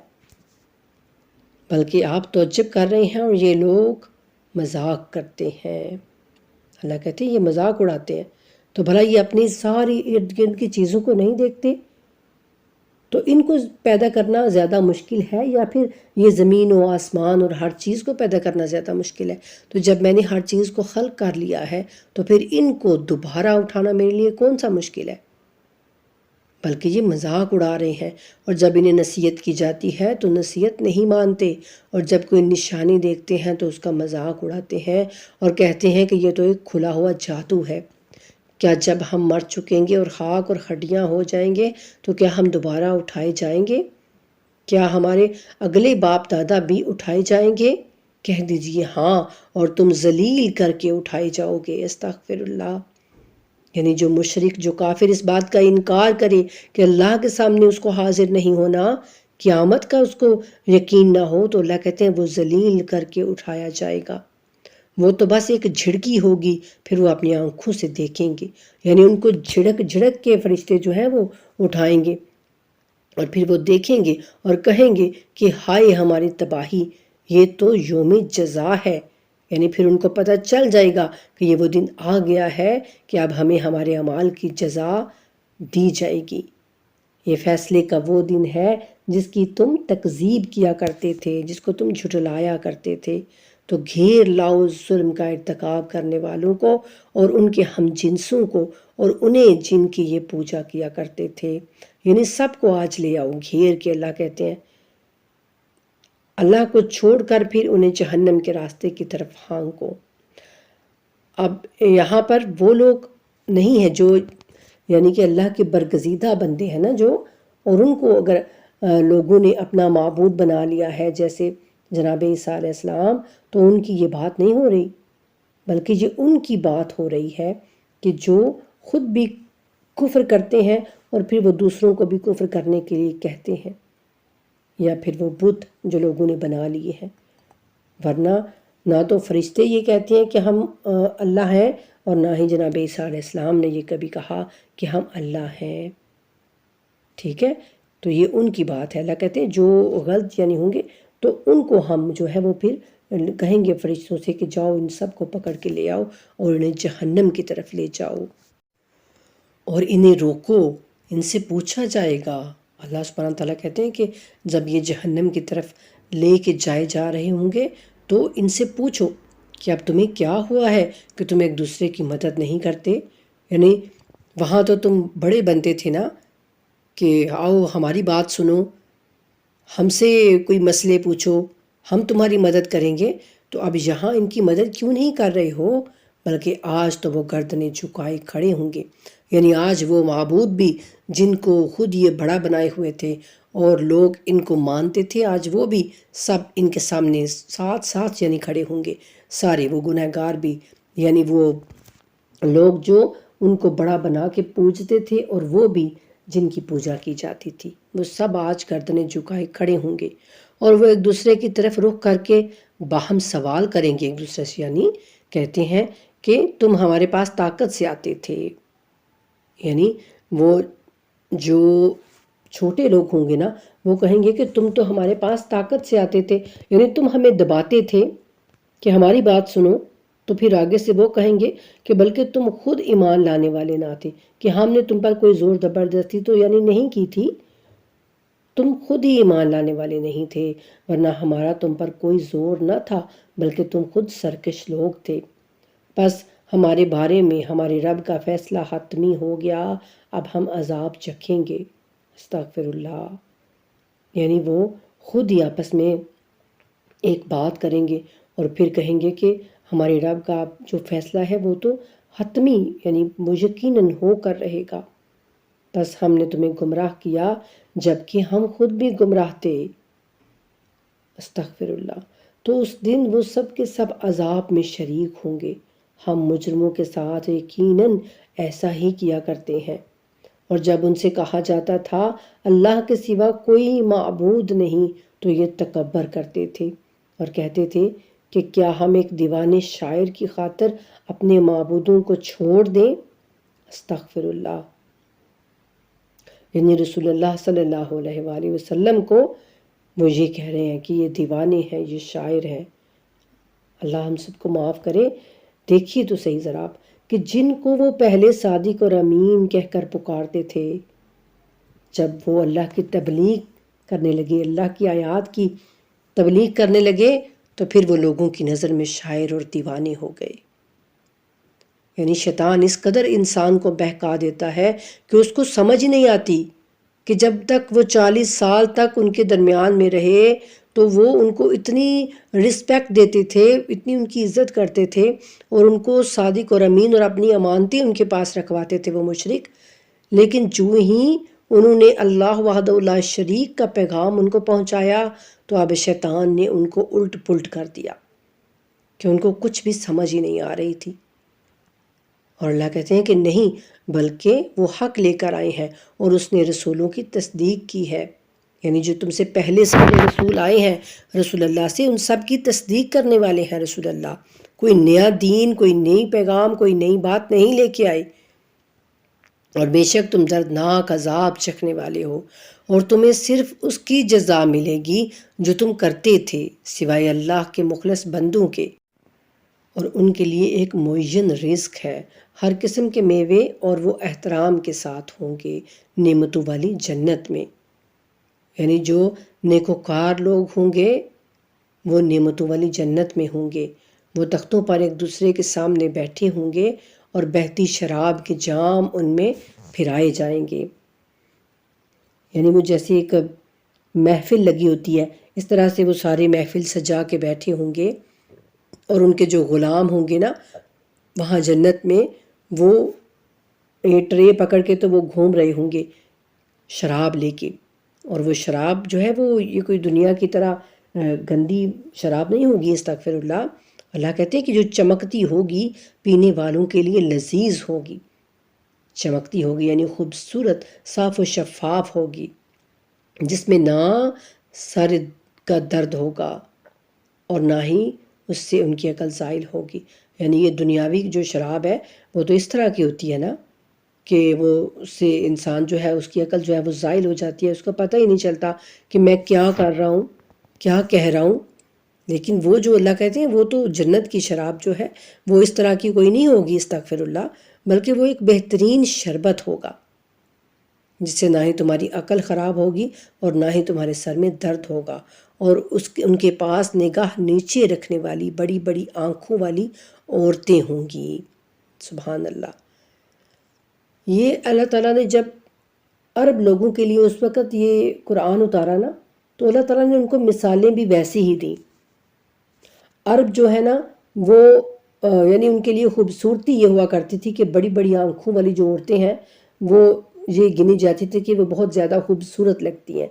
بلکہ آپ تعجب کر رہے ہیں اور یہ لوگ مذاق کرتے ہیں۔ اللہ کہتے ہیں یہ مذاق اڑاتے ہیں، تو بھلا یہ اپنی ساری ارد گرد کی چیزوں کو نہیں دیکھتے؟ تو ان کو پیدا کرنا زیادہ مشکل ہے یا پھر یہ زمین و آسمان اور ہر چیز کو پیدا کرنا زیادہ مشکل ہے؟ تو جب میں نے ہر چیز کو خلق کر لیا ہے تو پھر ان کو دوبارہ اٹھانا میرے لیے کون سا مشکل ہے؟ بلکہ یہ مذاق اڑا رہے ہیں، اور جب انہیں نصیحت کی جاتی ہے تو نصیحت نہیں مانتے، اور جب کوئی نشانی دیکھتے ہیں تو اس کا مذاق اڑاتے ہیں اور کہتے ہیں کہ یہ تو ایک کھلا ہوا جادو ہے۔ کیا جب ہم مر چکیں گے اور خاک اور ہڈیاں ہو جائیں گے تو کیا ہم دوبارہ اٹھائے جائیں گے؟ کیا ہمارے اگلے باپ دادا بھی اٹھائے جائیں گے؟ کہہ دیجئے ہاں، اور تم ذلیل کر کے اٹھائے جاؤ گے۔ استغفر اللہ۔ یعنی جو مشرک، جو کافر اس بات کا انکار کرے کہ اللہ کے سامنے اس کو حاضر نہیں ہونا، قیامت کا اس کو یقین نہ ہو، تو اللہ کہتے ہیں وہ ذلیل کر کے اٹھایا جائے گا۔ وہ تو بس ایک جھڑکی ہوگی، پھر وہ اپنی آنکھوں سے دیکھیں گے، یعنی ان کو جھڑک جھڑک کے فرشتے جو ہیں وہ اٹھائیں گے۔ اور پھر وہ دیکھیں گے اور کہیں گے کہ ہائے ہماری تباہی، یہ تو یوم جزا ہے۔ یعنی پھر ان کو پتہ چل جائے گا کہ یہ وہ دن آ گیا ہے کہ اب ہمیں ہمارے اعمال کی جزا دی جائے گی۔ یہ فیصلے کا وہ دن ہے جس کی تم تکذیب کیا کرتے تھے، جس کو تم جھٹلایا کرتے تھے۔ تو گھیر لاؤ ظلم کا ارتکاب کرنے والوں کو اور ان کے ہم جنسوں کو اور انہیں جن کی یہ پوجا کیا کرتے تھے، یعنی سب کو آج لے آؤ گھیر کے۔ اللہ کہتے ہیں اللہ کو چھوڑ کر پھر انہیں جہنم کے راستے کی طرف ہانکو۔ اب یہاں پر وہ لوگ نہیں ہیں جو یعنی کہ اللہ کے برگزیدہ بندے ہیں نا جو، اور ان کو اگر لوگوں نے اپنا معبود بنا لیا ہے جیسے جناب عیسیٰ علیہ السلام، تو ان کی یہ بات نہیں ہو رہی، بلکہ یہ ان کی بات ہو رہی ہے کہ جو خود بھی کفر کرتے ہیں اور پھر وہ دوسروں کو بھی کفر کرنے کے لیے کہتے ہیں، یا پھر وہ بت جو لوگوں نے بنا لیے ہیں۔ ورنہ نہ تو فرشتے یہ کہتے ہیں کہ ہم اللہ ہیں، اور نہ ہی جناب عیسیٰ علیہ السلام نے یہ کبھی کہا کہ ہم اللہ ہیں۔ ٹھیک ہے، تو یہ ان کی بات ہے۔ اللہ کہتے ہیں جو غلط یعنی ہوں گے تو ان کو ہم جو ہے وہ پھر کہیں گے فرشتوں سے کہ جاؤ ان سب کو پکڑ کے لے آؤ اور انہیں جہنم کی طرف لے جاؤ اور انہیں روکو، ان سے پوچھا جائے گا۔ اللہ سبحانہ تعالیٰ کہتے ہیں کہ جب یہ جہنم کی طرف لے کے جائے جا رہے ہوں گے تو ان سے پوچھو کہ اب تمہیں کیا ہوا ہے کہ تم ایک دوسرے کی مدد نہیں کرتے؟ یعنی وہاں تو تم بڑے بنتے تھے نا کہ آؤ ہماری بات سنو، ہم سے کوئی مسئلے پوچھو، ہم تمہاری مدد کریں گے، تو اب یہاں ان کی مدد کیوں نہیں کر رہے ہو؟ بلکہ آج تو وہ گردنیں جھکائے کھڑے ہوں گے۔ یعنی آج وہ معبود بھی جن کو خود یہ بڑا بنائے ہوئے تھے اور لوگ ان کو مانتے تھے، آج وہ بھی سب ان کے سامنے ساتھ ساتھ یعنی کھڑے ہوں گے، سارے وہ گنہگار بھی، یعنی وہ لوگ جو ان کو بڑا بنا کے پوجتے تھے اور وہ بھی جن کی پوجا کی جاتی تھی، وہ سب آج گردنیں جھکائے کھڑے ہوں گے، اور وہ ایک دوسرے کی طرف رخ کر کے باہم سوال کریں گے ایک دوسرے سے، یعنی کہتے ہیں کہ تم ہمارے پاس طاقت سے آتے تھے۔ یعنی وہ جو چھوٹے لوگ ہوں گے نا وہ کہیں گے کہ تم تو ہمارے پاس طاقت سے آتے تھے، یعنی تم ہمیں دباتے تھے کہ ہماری بات سنو۔ تو پھر آگے سے وہ کہیں گے کہ بلکہ تم خود ایمان لانے والے نہ تھے، کہ ہم نے تم پر کوئی زور زبردستی تو یعنی نہیں کی تھی، تم خود ہی ایمان لانے والے نہیں تھے، ورنہ ہمارا تم پر کوئی زور نہ تھا، بلکہ تم خود سرکش لوگ تھے۔ بس ہمارے بارے میں ہمارے رب کا فیصلہ حتمی ہو گیا، اب ہم عذاب چکھیں گے۔ استغفر اللہ۔ یعنی وہ خود ہی آپس میں ایک بات کریں گے اور پھر کہیں گے کہ ہمارے رب کا جو فیصلہ ہے وہ تو حتمی یعنی وہ یقیناً ہو کر رہے گا، بس ہم نے تمہیں گمراہ کیا جبکہ ہم خود بھی گمراہ تھے۔ استغفر اللہ۔ تو اس دن وہ سب کے سب عذاب میں شریک ہوں گے۔ ہم مجرموں کے ساتھ یقیناً ایسا ہی کیا کرتے ہیں۔ اور جب ان سے کہا جاتا تھا اللہ کے سوا کوئی معبود نہیں تو یہ تکبر کرتے تھے اور کہتے تھے کہ کیا ہم ایک دیوانے شاعر کی خاطر اپنے معبودوں کو چھوڑ دیں؟ استغفر اللہ۔ یعنی رسول اللہ صلی اللہ علیہ وآلہ وسلم کو وہ یہ کہہ رہے ہیں کہ یہ دیوانے ہیں، یہ شاعر ہیں۔ اللہ ہم سب کو معاف کرے۔ دیکھیے تو صحیح ذرا آپ کہ جن کو وہ پہلے صادق اور امین کہہ کر پکارتے تھے، جب وہ اللہ کی تبلیغ کرنے لگے، اللہ کی آیات کی تبلیغ کرنے لگے، تو پھر وہ لوگوں کی نظر میں شاعر اور دیوانے ہو گئے۔ یعنی شیطان اس قدر انسان کو بہکا دیتا ہے کہ اس کو سمجھ نہیں آتی کہ جب تک وہ 40 سال تک ان کے درمیان میں رہے تو وہ ان کو اتنی رسپیکٹ دیتے تھے، اتنی ان کی عزت کرتے تھے اور ان کو صادق اور امین اور اپنی امانتیں ان کے پاس رکھواتے تھے وہ مشرک، لیکن جو ہی انہوں نے اللہ وحدہ لا شریک کا پیغام ان کو پہنچایا تو اب شیطان نے ان کو الٹ پلٹ کر دیا کہ ان کو کچھ بھی سمجھ ہی نہیں آ رہی تھی۔ اور اللہ کہتے ہیں کہ نہیں، بلکہ وہ حق لے کر آئے ہیں اور اس نے رسولوں کی تصدیق کی ہے۔ یعنی جو تم سے پہلے سارے رسول آئے ہیں رسول اللہ سے، ان سب کی تصدیق کرنے والے ہیں رسول اللہ۔ کوئی نیا دین، کوئی نئی پیغام، کوئی نئی بات نہیں لے کے آئے، اور بے شک تم دردناک عذاب چکھنے والے ہو۔ اور تمہیں صرف اس کی جزا ملے گی جو تم کرتے تھے سوائے اللہ کے مخلص بندوں کے، اور ان کے لیے ایک معین رزق ہے، ہر قسم کے میوے، اور وہ احترام کے ساتھ ہوں گے نعمتوں والی جنت میں۔ یعنی جو نیکوکار لوگ ہوں گے وہ نعمتوں والی جنت میں ہوں گے، وہ تختوں پر ایک دوسرے کے سامنے بیٹھے ہوں گے اور بہتی شراب کے جام ان میں پھرائے جائیں گے۔ یعنی وہ جیسے ایک محفل لگی ہوتی ہے اس طرح سے وہ سارے محفل سجا کے بیٹھے ہوں گے، اور ان کے جو غلام ہوں گے نا وہاں جنت میں، وہ ٹرے پکڑ کے تو وہ گھوم رہے ہوں گے شراب لے کے، اور وہ شراب جو ہے وہ یہ کوئی دنیا کی طرح گندی شراب نہیں ہوگی، استغفر اللہ۔ اللہ کہتے ہیں کہ جو چمکتی ہوگی پینے والوں کے لیے لذیذ ہوگی، چمکتی ہوگی یعنی خوبصورت، صاف و شفاف ہوگی، جس میں نہ سر کا درد ہوگا اور نہ ہی اس سے ان کی عقل زائل ہوگی۔ یعنی یہ دنیاوی جو شراب ہے وہ تو اس طرح کی ہوتی ہے نا کہ وہ اس سے انسان جو ہے اس کی عقل جو ہے وہ زائل ہو جاتی ہے، اس کو پتہ ہی نہیں چلتا کہ میں کیا کر رہا ہوں، کیا کہہ رہا ہوں۔ لیکن وہ جو اللہ کہتے ہیں وہ تو جنت کی شراب جو ہے وہ اس طرح کی کوئی نہیں ہوگی، استغفر اللہ، بلکہ وہ ایک بہترین شربت ہوگا جس سے نہ ہی تمہاری عقل خراب ہوگی اور نہ ہی تمہارے سر میں درد ہوگا، اور ان کے پاس نگاہ نیچے رکھنے والی بڑی بڑی آنکھوں والی عورتیں ہوں گی۔ سبحان اللہ۔ یہ اللہ تعالیٰ نے جب عرب لوگوں کے لیے اس وقت یہ قرآن اتارا نا تو اللہ تعالیٰ نے ان کو مثالیں بھی ویسی ہی دیں۔ عرب جو ہے نا وہ یعنی ان کے لیے خوبصورتی یہ ہوا کرتی تھی کہ بڑی بڑی آنکھوں والی جو عورتیں ہیں وہ یہ گنی جاتی تھی کہ وہ بہت زیادہ خوبصورت لگتی ہیں۔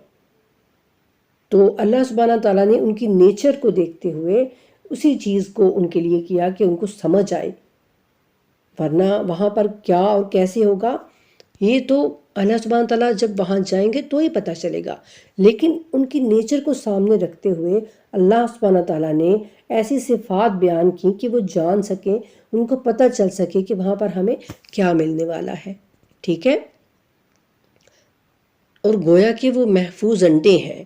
تو اللہ سبحانہ تعالیٰ نے ان کی نیچر کو دیکھتے ہوئے اسی چیز کو ان کے لیے کیا کہ ان کو سمجھ آئے، ورنہ وہاں پر کیا اور کیسے ہوگا یہ تو اللہ سبحانہ تعالیٰ جب وہاں جائیں گے تو ہی پتہ چلے گا، لیکن ان کی نیچر کو سامنے رکھتے ہوئے اللہ سبحانہ تعالیٰ نے ایسی صفات بیان کی کہ وہ جان سکیں، ان کو پتہ چل سکے کہ وہاں پر ہمیں کیا ملنے والا ہے، ٹھیک ہے۔ اور گویا کہ وہ محفوظ انڈے ہیں،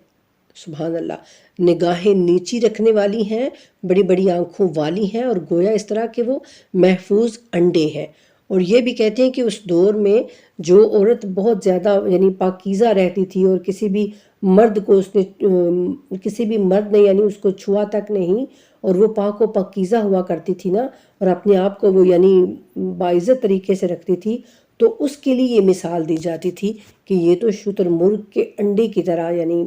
سبحان اللہ، نگاہیں نیچی رکھنے والی ہیں، بڑی بڑی آنکھوں والی ہیں، اور گویا اس طرح کہ وہ محفوظ انڈے ہیں۔ اور یہ بھی کہتے ہیں کہ اس دور میں جو عورت بہت زیادہ یعنی پاکیزہ رہتی تھی اور کسی بھی مرد نے یعنی اس کو چھوا تک نہیں، اور وہ پاک و پاکیزہ ہوا کرتی تھی نا، اور اپنے آپ کو وہ یعنی باعزت طریقے سے رکھتی تھی، تو اس کے لیے یہ مثال دی جاتی تھی کہ یہ تو شتر مرغ کے انڈے کی طرح یعنی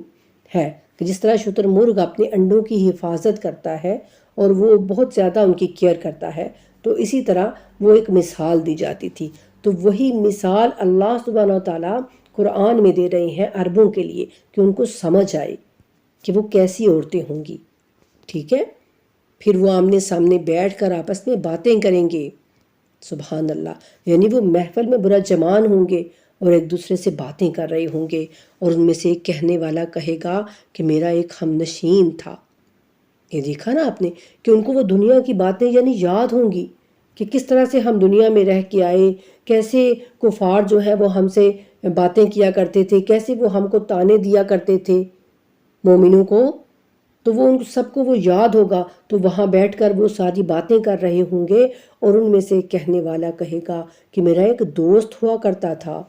ہے، کہ جس طرح شتر مرغ اپنے انڈوں کی حفاظت کرتا ہے اور وہ بہت زیادہ ان کی کیئر کرتا ہے، تو اسی طرح وہ ایک مثال دی جاتی تھی۔ تو وہی مثال اللہ سبحانہ و تعالیٰ قرآن میں دے رہے ہیں عربوں کے لیے کہ ان کو سمجھ آئے کہ وہ کیسی عورتیں ہوں گی، ٹھیک ہے۔ پھر وہ آمنے سامنے بیٹھ کر آپس میں باتیں کریں گے، سبحان اللہ، یعنی وہ محفل میں برا جمان ہوں گے اور ایک دوسرے سے باتیں کر رہے ہوں گے، اور ان میں سے ایک کہنے والا کہے گا کہ میرا ایک ہم نشین تھا۔ یہ دیکھا نا آپ نے کہ ان کو وہ دنیا کی باتیں یعنی یاد ہوں گی کہ کس طرح سے ہم دنیا میں رہ کے آئے، کیسے کفار جو ہے وہ ہم سے باتیں کیا کرتے تھے، کیسے وہ ہم کو طعنے دیا کرتے تھے مومنوں کو، تو وہ ان سب کو وہ یاد ہوگا، تو وہاں بیٹھ کر وہ ساری باتیں کر رہے ہوں گے، اور ان میں سے کہنے والا کہے گا کہ میرا ایک دوست ہوا کرتا تھا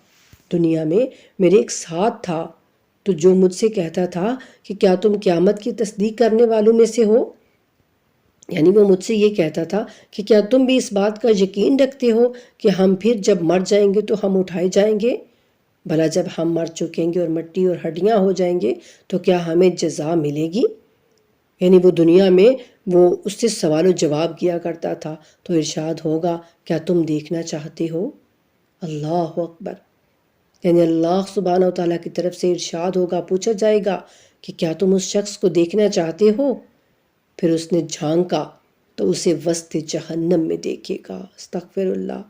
دنیا میں، میرے ایک ساتھ تھا، تو جو مجھ سے کہتا تھا کہ کیا تم قیامت کی تصدیق کرنے والوں میں سے ہو، یعنی وہ مجھ سے یہ کہتا تھا کہ کیا تم بھی اس بات کا یقین رکھتے ہو کہ ہم پھر جب مر جائیں گے تو ہم اٹھائے جائیں گے، بھلا جب ہم مر چکیں گے اور مٹی اور ہڈیاں ہو جائیں گے تو کیا ہمیں جزا ملے گی؟ یعنی وہ دنیا میں وہ اس سے سوال و جواب کیا کرتا تھا، تو ارشاد ہوگا کیا تم دیکھنا چاہتے ہو؟ اللہ اکبر، یعنی اللہ سبحانہ و تعالیٰ کی طرف سے ارشاد ہوگا، پوچھا جائے گا کہ کیا تم اس شخص کو دیکھنا چاہتے ہو؟ پھر اس نے جھانکا تو اسے وسط جہنم میں دیکھے گا، استغفر اللہ،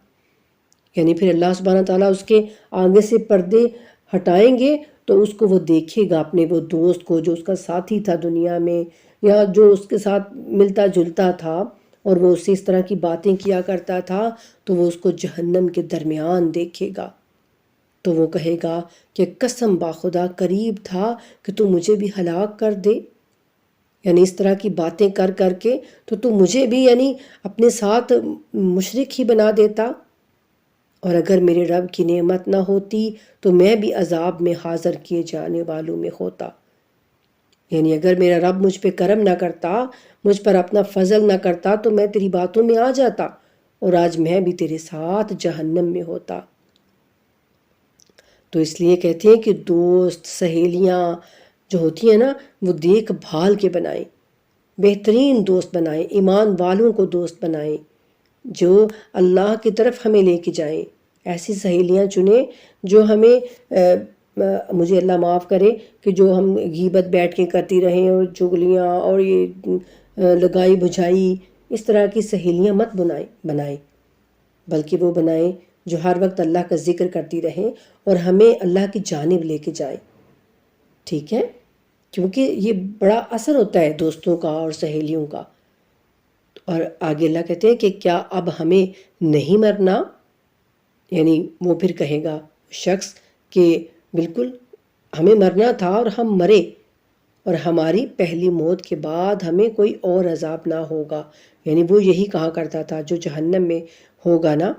یعنی پھر اللہ سبحانہ تعالیٰ اس کے آگے سے پردے ہٹائیں گے تو اس کو وہ دیکھے گا، اپنے وہ دوست کو جو اس کا ساتھی تھا دنیا میں، یا جو اس کے ساتھ ملتا جلتا تھا اور وہ اس سے اس طرح کی باتیں کیا کرتا تھا، تو وہ اس کو جہنم کے درمیان دیکھے گا، تو وہ کہے گا کہ قسم باخدا قریب تھا کہ تو مجھے بھی ہلاک کر دے، یعنی اس طرح کی باتیں کر کر کے تو مجھے بھی یعنی اپنے ساتھ مشرک ہی بنا دیتا، اور اگر میرے رب کی نعمت نہ ہوتی تو میں بھی عذاب میں حاضر کیے جانے والوں میں ہوتا۔ یعنی اگر میرا رب مجھ پہ کرم نہ کرتا، مجھ پر اپنا فضل نہ کرتا تو میں تیری باتوں میں آ جاتا اور آج میں بھی تیرے ساتھ جہنم میں ہوتا۔ تو اس لیے کہتے ہیں کہ دوست سہیلیاں جو ہوتی ہیں نا، وہ دیکھ بھال کے بنائیں، بہترین دوست بنائیں، ایمان والوں کو دوست بنائیں جو اللہ کی طرف ہمیں لے کے جائیں۔ ایسی سہیلیاں چنیں جو ہمیں مجھے اللہ معاف کرے کہ جو ہم غیبت بیٹھ کے کرتی رہیں اور چغلیاں اور یہ لگائی بجھائی، اس طرح کی سہیلیاں مت بنائیں، بلکہ وہ بنائیں جو ہر وقت اللہ کا ذکر کرتی رہیں اور ہمیں اللہ کی جانب لے کے جائیں، ٹھیک ہے؟ کیونکہ یہ بڑا اثر ہوتا ہے دوستوں کا اور سہیلیوں کا۔ اور آگے اللہ کہتے ہیں کہ کیا اب ہمیں نہیں مرنا؟ یعنی وہ پھر کہے گا شخص کہ بالکل ہمیں مرنا تھا اور ہم مرے، اور ہماری پہلی موت کے بعد ہمیں کوئی اور عذاب نہ ہوگا۔ یعنی وہ یہی کہا کرتا تھا، جو جہنم میں ہوگا نا،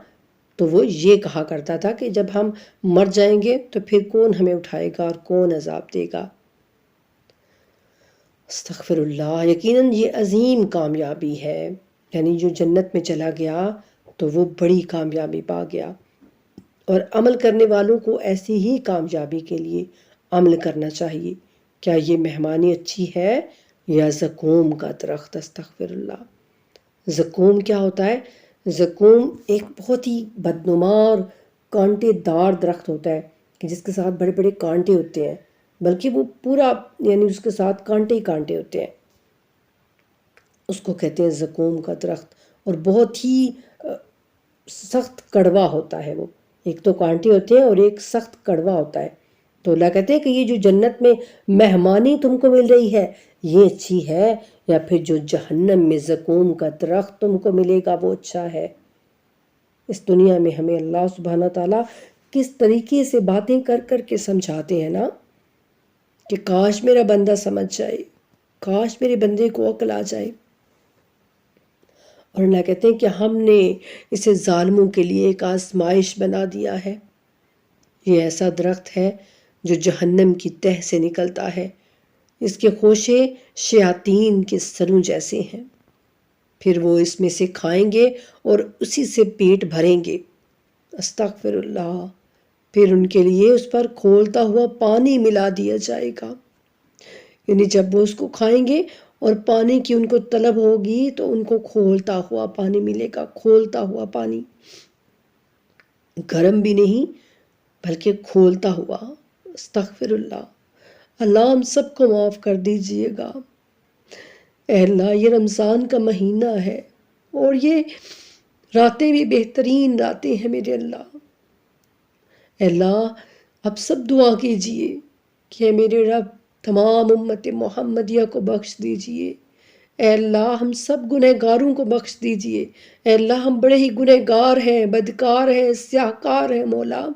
تو وہ یہ کہا کرتا تھا کہ جب ہم مر جائیں گے تو پھر کون ہمیں اٹھائے گا اور کون عذاب دے گا۔ استغفر اللہ، یقیناً یہ عظیم کامیابی ہے، یعنی جو جنت میں چلا گیا تو وہ بڑی کامیابی پا گیا۔ اور عمل کرنے والوں کو ایسی ہی کامیابی کے لیے عمل کرنا چاہیے۔ کیا یہ مہمانی اچھی ہے یا زقوم کا درخت؟ استغفر اللہ۔ زقوم کیا ہوتا ہے؟ زقوم ایک بہت ہی بدنما اور کانٹے دار درخت ہوتا ہے کہ جس کے ساتھ بڑے بڑے کانٹے ہوتے ہیں، بلکہ وہ پورا یعنی اس کے ساتھ کانٹے ہی کانٹے ہوتے ہیں، اس کو کہتے ہیں زقوم کا درخت، اور بہت ہی سخت کڑوا ہوتا ہے وہ، ایک تو کانٹے ہوتے ہیں اور ایک سخت کڑوا ہوتا ہے۔ تو اللہ کہتے ہیں کہ یہ جو جنت میں مہمانی تم کو مل رہی ہے یہ اچھی ہے، یا پھر جو جہنم میں زقوم کا درخت تم کو ملے گا وہ اچھا ہے۔ اس دنیا میں ہمیں اللہ سبحانہ تعالیٰ کس طریقے سے باتیں کر کر کے سمجھاتے ہیں نا، کہ کاش میرا بندہ سمجھ جائے، کاش میرے بندے کو عقل آ جائے۔ اور اللہ کہتے ہیں کہ ہم نے اسے ظالموں کے لیے ایک آزمائش بنا دیا ہے۔ یہ ایسا درخت ہے جو جہنم کی تہ سے نکلتا ہے، اس کے خوشے شیاطین کے سروں جیسے ہیں، پھر وہ اس میں سے کھائیں گے اور اسی سے پیٹ بھریں گے۔ استغفر اللہ۔ پھر ان کے لیے اس پر کھولتا ہوا پانی ملا دیا جائے گا، یعنی جب وہ اس کو کھائیں گے اور پانی کی ان کو طلب ہوگی تو ان کو کھولتا ہوا پانی ملے گا، کھولتا ہوا پانی، گرم بھی نہیں بلکہ کھولتا ہوا۔ استغفر اللہ۔ اللہ ہم سب کو معاف کر دیجئے گا۔ اے اللہ، یہ رمضان کا مہینہ ہے اور یہ راتیں بھی بہترین راتیں ہیں میرے اللہ۔ اے اللہ اب سب دعا کیجئے کہ میرے رب تمام امت محمدیہ کو بخش دیجئے۔ اے اللہ ہم سب گنہگاروں کو بخش دیجئے۔ اے اللہ ہم بڑے ہی گنہگار ہیں، بدکار ہیں، سیاہکار ہیں مولا،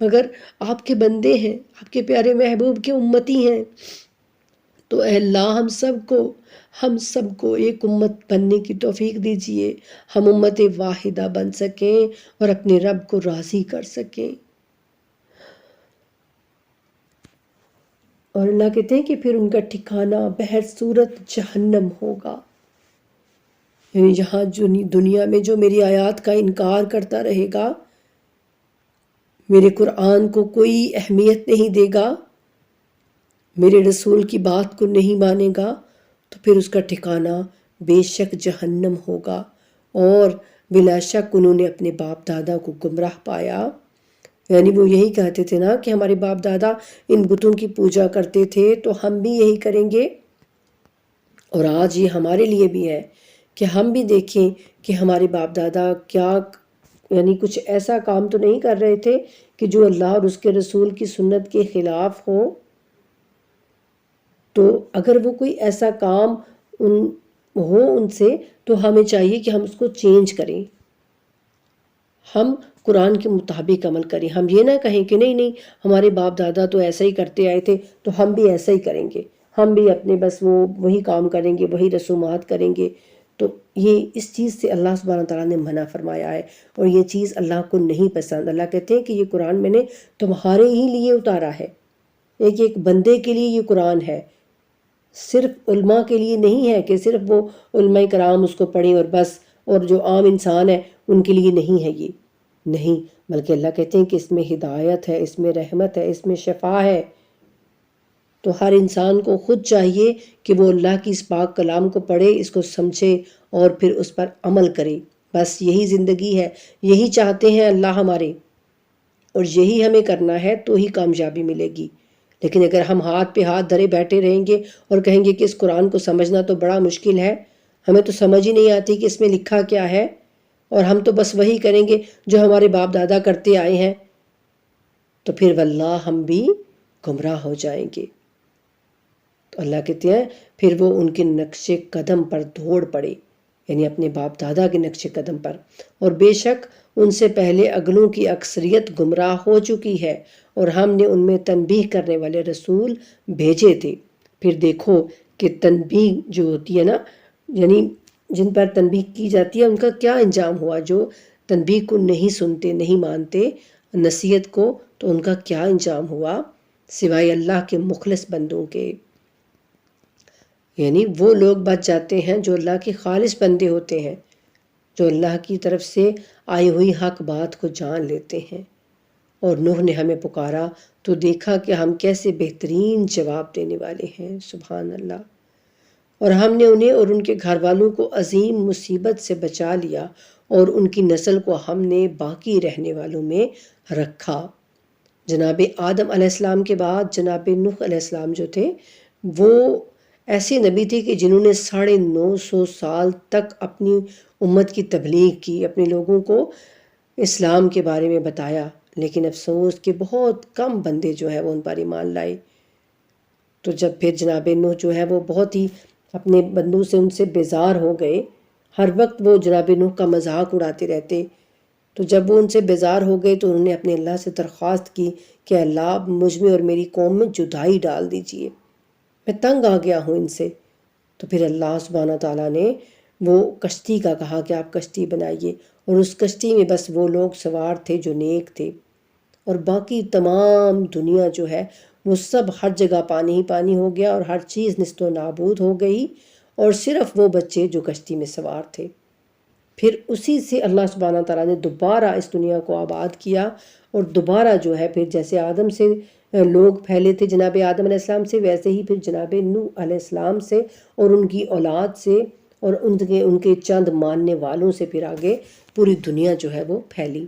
مگر آپ کے بندے ہیں، آپ کے پیارے محبوب کے امتی ہیں، تو اے اللہ ہم سب کو ایک امت بننے کی توفیق دیجئے، ہم امت واحدہ بن سکیں اور اپنے رب کو راضی کر سکیں۔ اور اللہ کہتے ہیں کہ پھر ان کا ٹھکانہ بہر صورت جہنم ہوگا، یعنی جہاں دنیا میں جو میری آیات کا انکار کرتا رہے گا، میرے قرآن کو کوئی اہمیت نہیں دے گا، میرے رسول کی بات کو نہیں مانے گا، تو پھر اس کا ٹھکانہ بے شک جہنم ہوگا۔ اور بلا شک انہوں نے اپنے باپ دادا کو گمراہ پایا، یعنی وہ یہی کہتے تھے نا کہ ہمارے باپ دادا ان بتوں کی پوجا کرتے تھے تو ہم بھی یہی کریں گے۔ اور آج یہ ہمارے لیے بھی ہے کہ ہم بھی دیکھیں کہ ہمارے باپ دادا کیا یعنی کچھ ایسا کام تو نہیں کر رہے تھے کہ جو اللہ اور اس کے رسول کی سنت کے خلاف ہو، تو اگر وہ کوئی ایسا کام ان سے تو ہمیں چاہیے کہ ہم اس کو چینج کریں، ہم قرآن کے مطابق عمل کریں. ہم یہ نہ کہیں کہ نہیں ہمارے باپ دادا تو ایسا ہی کرتے آئے تھے تو ہم بھی ایسا ہی کریں گے، ہم بھی اپنے بس وہی کام کریں گے، وہی رسومات کریں گے. تو یہ اس چیز سے اللہ سبحانہ تعالیٰ نے منع فرمایا ہے، اور یہ چیز اللہ کو نہیں پسند. اللہ کہتے ہیں کہ یہ قرآن میں نے تمہارے ہی لیے اتارا ہے، ایک ایک بندے کے لیے یہ قرآن ہے، صرف علماء کے لیے نہیں ہے کہ صرف وہ علماء کرام اس کو پڑھیں اور بس، اور جو عام انسان ہے ان کے لیے نہیں ہے. یہ نہیں، بلکہ اللہ کہتے ہیں کہ اس میں ہدایت ہے، اس میں رحمت ہے، اس میں شفا ہے. تو ہر انسان کو خود چاہیے کہ وہ اللہ کی اس پاک کلام کو پڑھے، اس کو سمجھے اور پھر اس پر عمل کرے. بس یہی زندگی ہے، یہی چاہتے ہیں اللہ ہمارے، اور یہی ہمیں کرنا ہے تو ہی کامیابی ملے گی. لیکن اگر ہم ہاتھ پہ ہاتھ دھرے بیٹھے رہیں گے اور کہیں گے کہ اس قرآن کو سمجھنا تو بڑا مشکل ہے، ہمیں تو سمجھ ہی نہیں آتی کہ اس میں لکھا کیا ہے، اور ہم تو بس وہی کریں گے جو ہمارے باپ دادا کرتے آئے ہیں، تو پھر واللہ ہم بھی گمراہ ہو جائیں گے. تو اللہ کہتے ہیں پھر وہ ان کے نقش قدم پر دوڑ پڑے، یعنی اپنے باپ دادا کے نقش قدم پر. اور بے شک ان سے پہلے اگلوں کی اکثریت گمراہ ہو چکی ہے، اور ہم نے ان میں تنبیہ کرنے والے رسول بھیجے تھے. پھر دیکھو کہ تنبیہ جو ہوتی ہے نا، یعنی جن پر تنبیہ کی جاتی ہے ان کا کیا انجام ہوا. جو تنبیہ کو نہیں سنتے، نہیں مانتے نصیحت کو، تو ان کا کیا انجام ہوا سوائے اللہ کے مخلص بندوں کے. یعنی وہ لوگ بچ جاتے ہیں جو اللہ کے خالص بندے ہوتے ہیں، جو اللہ کی طرف سے آئی ہوئی حق بات کو جان لیتے ہیں. اور نوح نے ہمیں پکارا تو دیکھا کہ ہم کیسے بہترین جواب دینے والے ہیں. سبحان اللہ. اور ہم نے انہیں اور ان کے گھر والوں کو عظیم مصیبت سے بچا لیا، اور ان کی نسل کو ہم نے باقی رہنے والوں میں رکھا. جناب آدم علیہ السلام کے بعد جناب نوح علیہ السلام جو تھے، وہ ایسے نبی تھے کہ جنہوں نے 950 سال تک اپنی امت کی تبلیغ کی، اپنے لوگوں کو اسلام کے بارے میں بتایا. لیکن افسوس کہ بہت کم بندے جو ہے وہ ان پر ایمان لائے. تو جب پھر جناب نوح جو ہے وہ بہت ہی اپنے بندوں سے ان سے بیزار ہو گئے، ہر وقت وہ جناب نوح کا مذاق اڑاتے رہتے. تو جب وہ ان سے بیزار ہو گئے تو انہوں نے اپنے اللہ سے درخواست کی کہ اللہ مجھ میں اور میری قوم میں جدائی ڈال دیجئے، میں تنگ آ گیا ہوں ان سے. تو پھر اللہ سبحانہ تعالیٰ نے وہ کشتی کا کہا کہ آپ کشتی بنائیے، اور اس کشتی میں بس وہ لوگ سوار تھے جو نیک تھے، اور باقی تمام دنیا جو ہے وہ سب ہر جگہ پانی ہی پانی ہو گیا، اور ہر چیز نیست و نابود ہو گئی، اور صرف وہ بچے جو کشتی میں سوار تھے. پھر اسی سے اللہ سبحانہ تعالیٰ نے دوبارہ اس دنیا کو آباد کیا، اور دوبارہ جو ہے پھر جیسے آدم سے لوگ پھیلے تھے جناب آدم علیہ السلام سے، ویسے ہی پھر جناب نوح علیہ السلام سے اور ان کی اولاد سے اور ان کے چند ماننے والوں سے پھر آگے پوری دنیا جو ہے وہ پھیلی.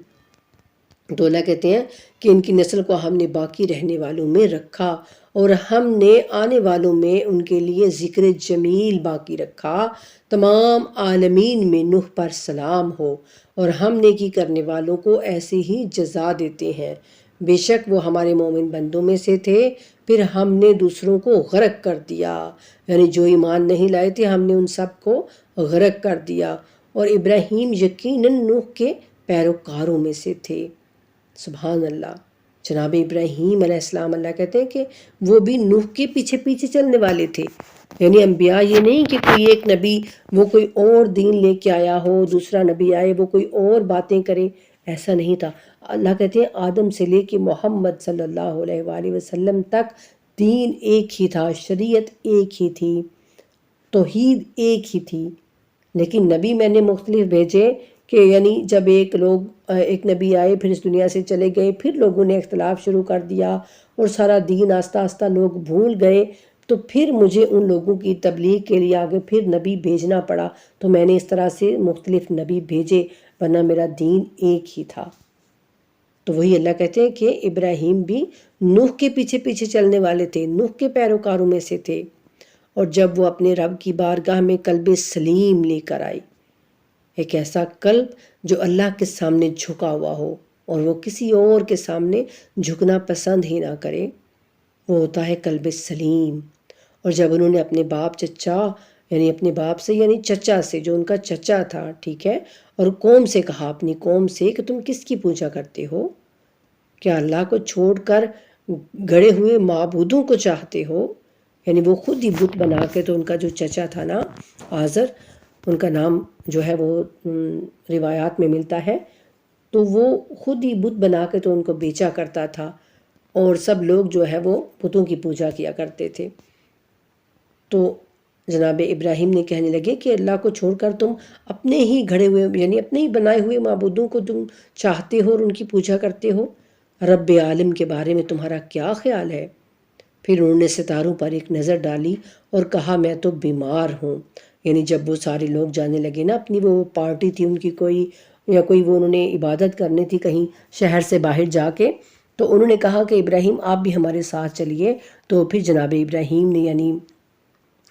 تو اللہ کہتے ہیں کہ ان کی نسل کو ہم نے باقی رہنے والوں میں رکھا، اور ہم نے آنے والوں میں ان کے لیے ذکر جمیل باقی رکھا. تمام عالمین میں نوح پر سلام ہو، اور ہم نیکی کرنے والوں کو ایسے ہی جزا دیتے ہیں. بے شک وہ ہمارے مومن بندوں میں سے تھے، پھر ہم نے دوسروں کو غرق کر دیا، یعنی جو ایمان نہیں لائے تھے ہم نے ان سب کو غرق کر دیا. اور ابراہیم یقیناً نوح کے پیروکاروں میں سے تھے. سبحان اللہ. جناب ابراہیم علیہ السلام اللہ کہتے ہیں کہ وہ بھی نوح کے پیچھے پیچھے چلنے والے تھے. یعنی انبیاء یہ نہیں کہ کوئی ایک نبی وہ کوئی اور دین لے کے آیا ہو، دوسرا نبی آئے وہ کوئی اور باتیں کرے، ایسا نہیں تھا. اللہ کہتے ہیں آدم سے لے کے محمد صلی اللہ علیہ وآلہ وسلم تک دین ایک ہی تھا، شریعت ایک ہی تھی، توحید ایک ہی تھی. لیکن نبی میں نے مختلف بھیجے کہ یعنی جب ایک نبی آئے پھر اس دنیا سے چلے گئے، پھر لوگوں نے اختلاف شروع کر دیا اور سارا دین آہستہ آہستہ لوگ بھول گئے، تو پھر مجھے ان لوگوں کی تبلیغ کے لیے آگے پھر نبی بھیجنا پڑا. تو میں نے اس طرح سے مختلف نبی بھیجے، ورنہ میرا دین ایک ہی تھا. تو وہی اللہ کہتے ہیں کہ ابراہیم بھی نوح کے پیچھے پیچھے چلنے والے تھے، نوح کے پیروکاروں میں سے تھے. اور جب وہ اپنے رب کی بارگاہ میں قلب سلیم لے کر آئی، ایک ایسا قلب جو اللہ کے سامنے جھکا ہوا ہو اور وہ کسی اور کے سامنے جھکنا پسند ہی نہ کرے، وہ ہوتا ہے قلب سلیم. اور جب انہوں نے اپنے باپ چچا یعنی اپنے باپ سے یعنی چچا سے، جو ان کا چچا تھا، ٹھیک ہے، اور قوم سے کہا، اپنی قوم سے، کہ تم کس کی پوجا کرتے ہو؟ کیا اللہ کو چھوڑ کر گڑے ہوئے معبودوں کو چاہتے ہو؟ یعنی وہ خود ہی بت بنا کے، تو ان کا جو چچا تھا نا آزر، ان کا نام جو ہے وہ روایات میں ملتا ہے، تو وہ خود ہی بت بنا کے تو ان کو بیچا کرتا تھا، اور سب لوگ جو ہے وہ بتوں کی پوجا کیا کرتے تھے۔ تو جناب ابراہیم نے کہنے لگے کہ اللہ کو چھوڑ کر تم اپنے ہی گھڑے ہوئے یعنی اپنے ہی بنائے ہوئے معبودوں کو تم چاہتے ہو اور ان کی پوجا کرتے ہو، رب عالم کے بارے میں تمہارا کیا خیال ہے؟ پھر انہوں نے ستاروں پر ایک نظر ڈالی اور کہا میں تو بیمار ہوں۔ یعنی جب وہ سارے لوگ جانے لگے نا، اپنی وہ پارٹی تھی ان کی کوئی، یا کوئی وہ انہوں نے عبادت کرنی تھی کہیں شہر سے باہر جا کے، تو انہوں نے کہا کہ ابراہیم آپ بھی ہمارے ساتھ چلیے۔ تو پھر جناب ابراہیم نے یعنی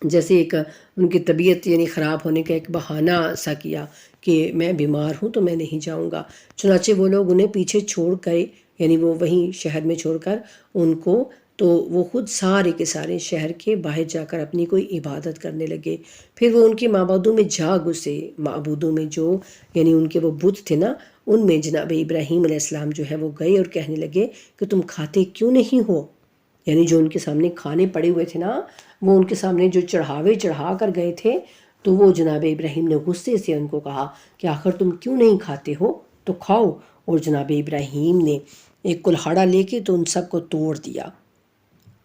جیسے ایک ان کی طبیعت یعنی خراب ہونے کا ایک بہانہ سا کیا کہ میں بیمار ہوں تو میں نہیں جاؤں گا۔ چنانچہ وہ لوگ انہیں پیچھے چھوڑ گئے، یعنی وہ وہیں شہر میں چھوڑ کر ان کو، تو وہ خود سارے کے سارے شہر کے باہر جا کر اپنی کوئی عبادت کرنے لگے۔ پھر وہ ان کے معبودوں میں جا گھسے، معبودوں میں جو یعنی ان کے وہ بت تھے نا، ان میں جناب ابراہیم علیہ السلام جو ہے وہ گئے اور کہنے لگے کہ تم کھاتے کیوں نہیں ہو؟ یعنی جو ان کے سامنے کھانے پڑے ہوئے تھے نا، وہ ان کے سامنے جو چڑھاوے چڑھا کر گئے تھے، تو وہ جناب ابراہیم نے غصے سے ان کو کہا کہ آخر تم کیوں نہیں کھاتے ہو؟ تو کھاؤ۔ اور جناب ابراہیم نے ایک کلہاڑا لے کے تو ان سب کو توڑ دیا،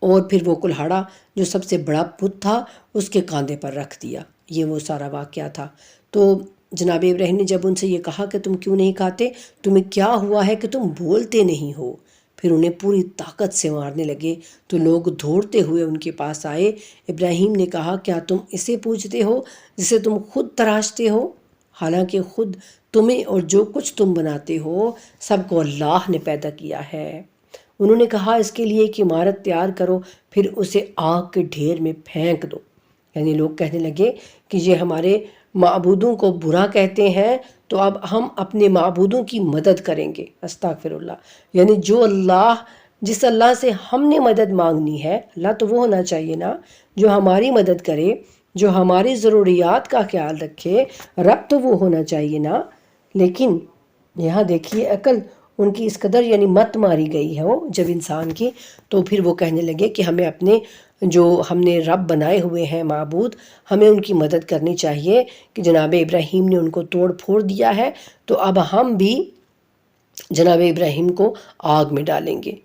اور پھر وہ کلہاڑا جو سب سے بڑا بت تھا اس کے کاندھے پر رکھ دیا۔ یہ وہ سارا واقعہ تھا۔ تو جناب ابراہیم نے جب ان سے یہ کہا کہ تم کیوں نہیں کھاتے، تمہیں کیا ہوا ہے کہ تم بولتے نہیں ہو؟ پھر انہیں پوری طاقت سے مارنے لگے، تو لوگ دوڑتے ہوئے ان کے پاس آئے۔ ابراہیم نے کہا کیا تم اسے پوجتے ہو جسے تم خود تراشتے ہو؟ حالانکہ خود تمہیں اور جو کچھ تم بناتے ہو سب کو اللہ نے پیدا کیا ہے۔ انہوں نے کہا اس کے لیے ایک عمارت تیار کرو، پھر اسے آگ کے ڈھیر میں پھینک دو۔ یعنی لوگ کہنے لگے کہ یہ ہمارے معبودوں کو برا کہتے ہیں، تو اب ہم اپنے معبودوں کی مدد کریں گے۔ استغفر اللہ، یعنی جس اللہ سے ہم نے مدد مانگنی ہے، اللہ تو وہ ہونا چاہیے نا جو ہماری مدد کرے، جو ہماری ضروریات کا خیال رکھے، رب تو وہ ہونا چاہیے نا۔ لیکن یہاں دیکھیے عقل ان کی اس قدر یعنی مت ماری گئی ہے وہ جب انسان کی، تو پھر وہ کہنے لگے کہ ہمیں اپنے جو ہم نے رب بنائے ہوئے ہیں معبود، ہمیں ان کی مدد کرنی چاہیے کہ جناب ابراہیم نے ان کو توڑ پھوڑ دیا ہے، تو اب ہم بھی جناب ابراہیم کو آگ میں ڈالیں گے۔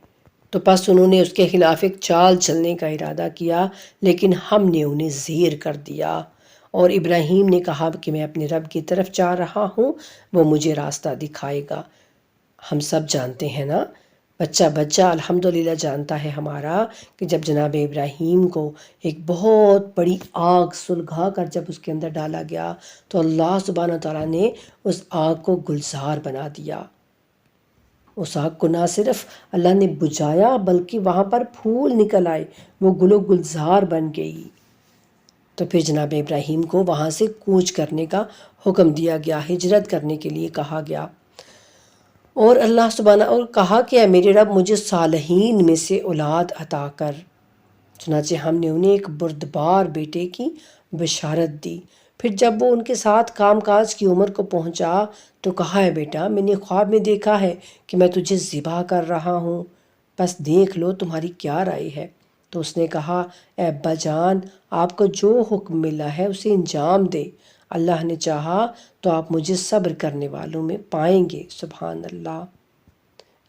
تو پس انہوں نے اس کے خلاف ایک چال چلنے کا ارادہ کیا، لیکن ہم نے انہیں زیر کر دیا۔ اور ابراہیم نے کہا کہ میں اپنے رب کی طرف جا رہا ہوں، وہ مجھے راستہ دکھائے گا۔ ہم سب جانتے ہیں نا، بچہ بچہ الحمدللہ جانتا ہے ہمارا، کہ جب جناب ابراہیم کو ایک بہت بڑی آگ سلگھا کر جب اس کے اندر ڈالا گیا، تو اللہ سبحانہ تعالیٰ نے اس آگ کو گلزار بنا دیا۔ اس آگ کو نہ صرف اللہ نے بجھایا بلکہ وہاں پر پھول نکل آئے، وہ گل و گلزار بن گئی۔ تو پھر جناب ابراہیم کو وہاں سے کوچ کرنے کا حکم دیا گیا، ہجرت کرنے کے لیے کہا گیا۔ اور اللہ سبحانہ اور کہا کہ اے میرے رب مجھے صالحین میں سے اولاد عطا کر۔ چنانچہ ہم نے انہیں ایک بردبار بیٹے کی بشارت دی۔ پھر جب وہ ان کے ساتھ کام کاج کی عمر کو پہنچا تو کہا ہے بیٹا میں نے خواب میں دیکھا ہے کہ میں تجھے ذبح کر رہا ہوں، بس دیکھ لو تمہاری کیا رائے ہے۔ تو اس نے کہا اے ابا جان، آپ کو جو حکم ملا ہے اسے انجام دے، اللہ نے چاہا تو آپ مجھے صبر کرنے والوں میں پائیں گے۔ سبحان اللہ،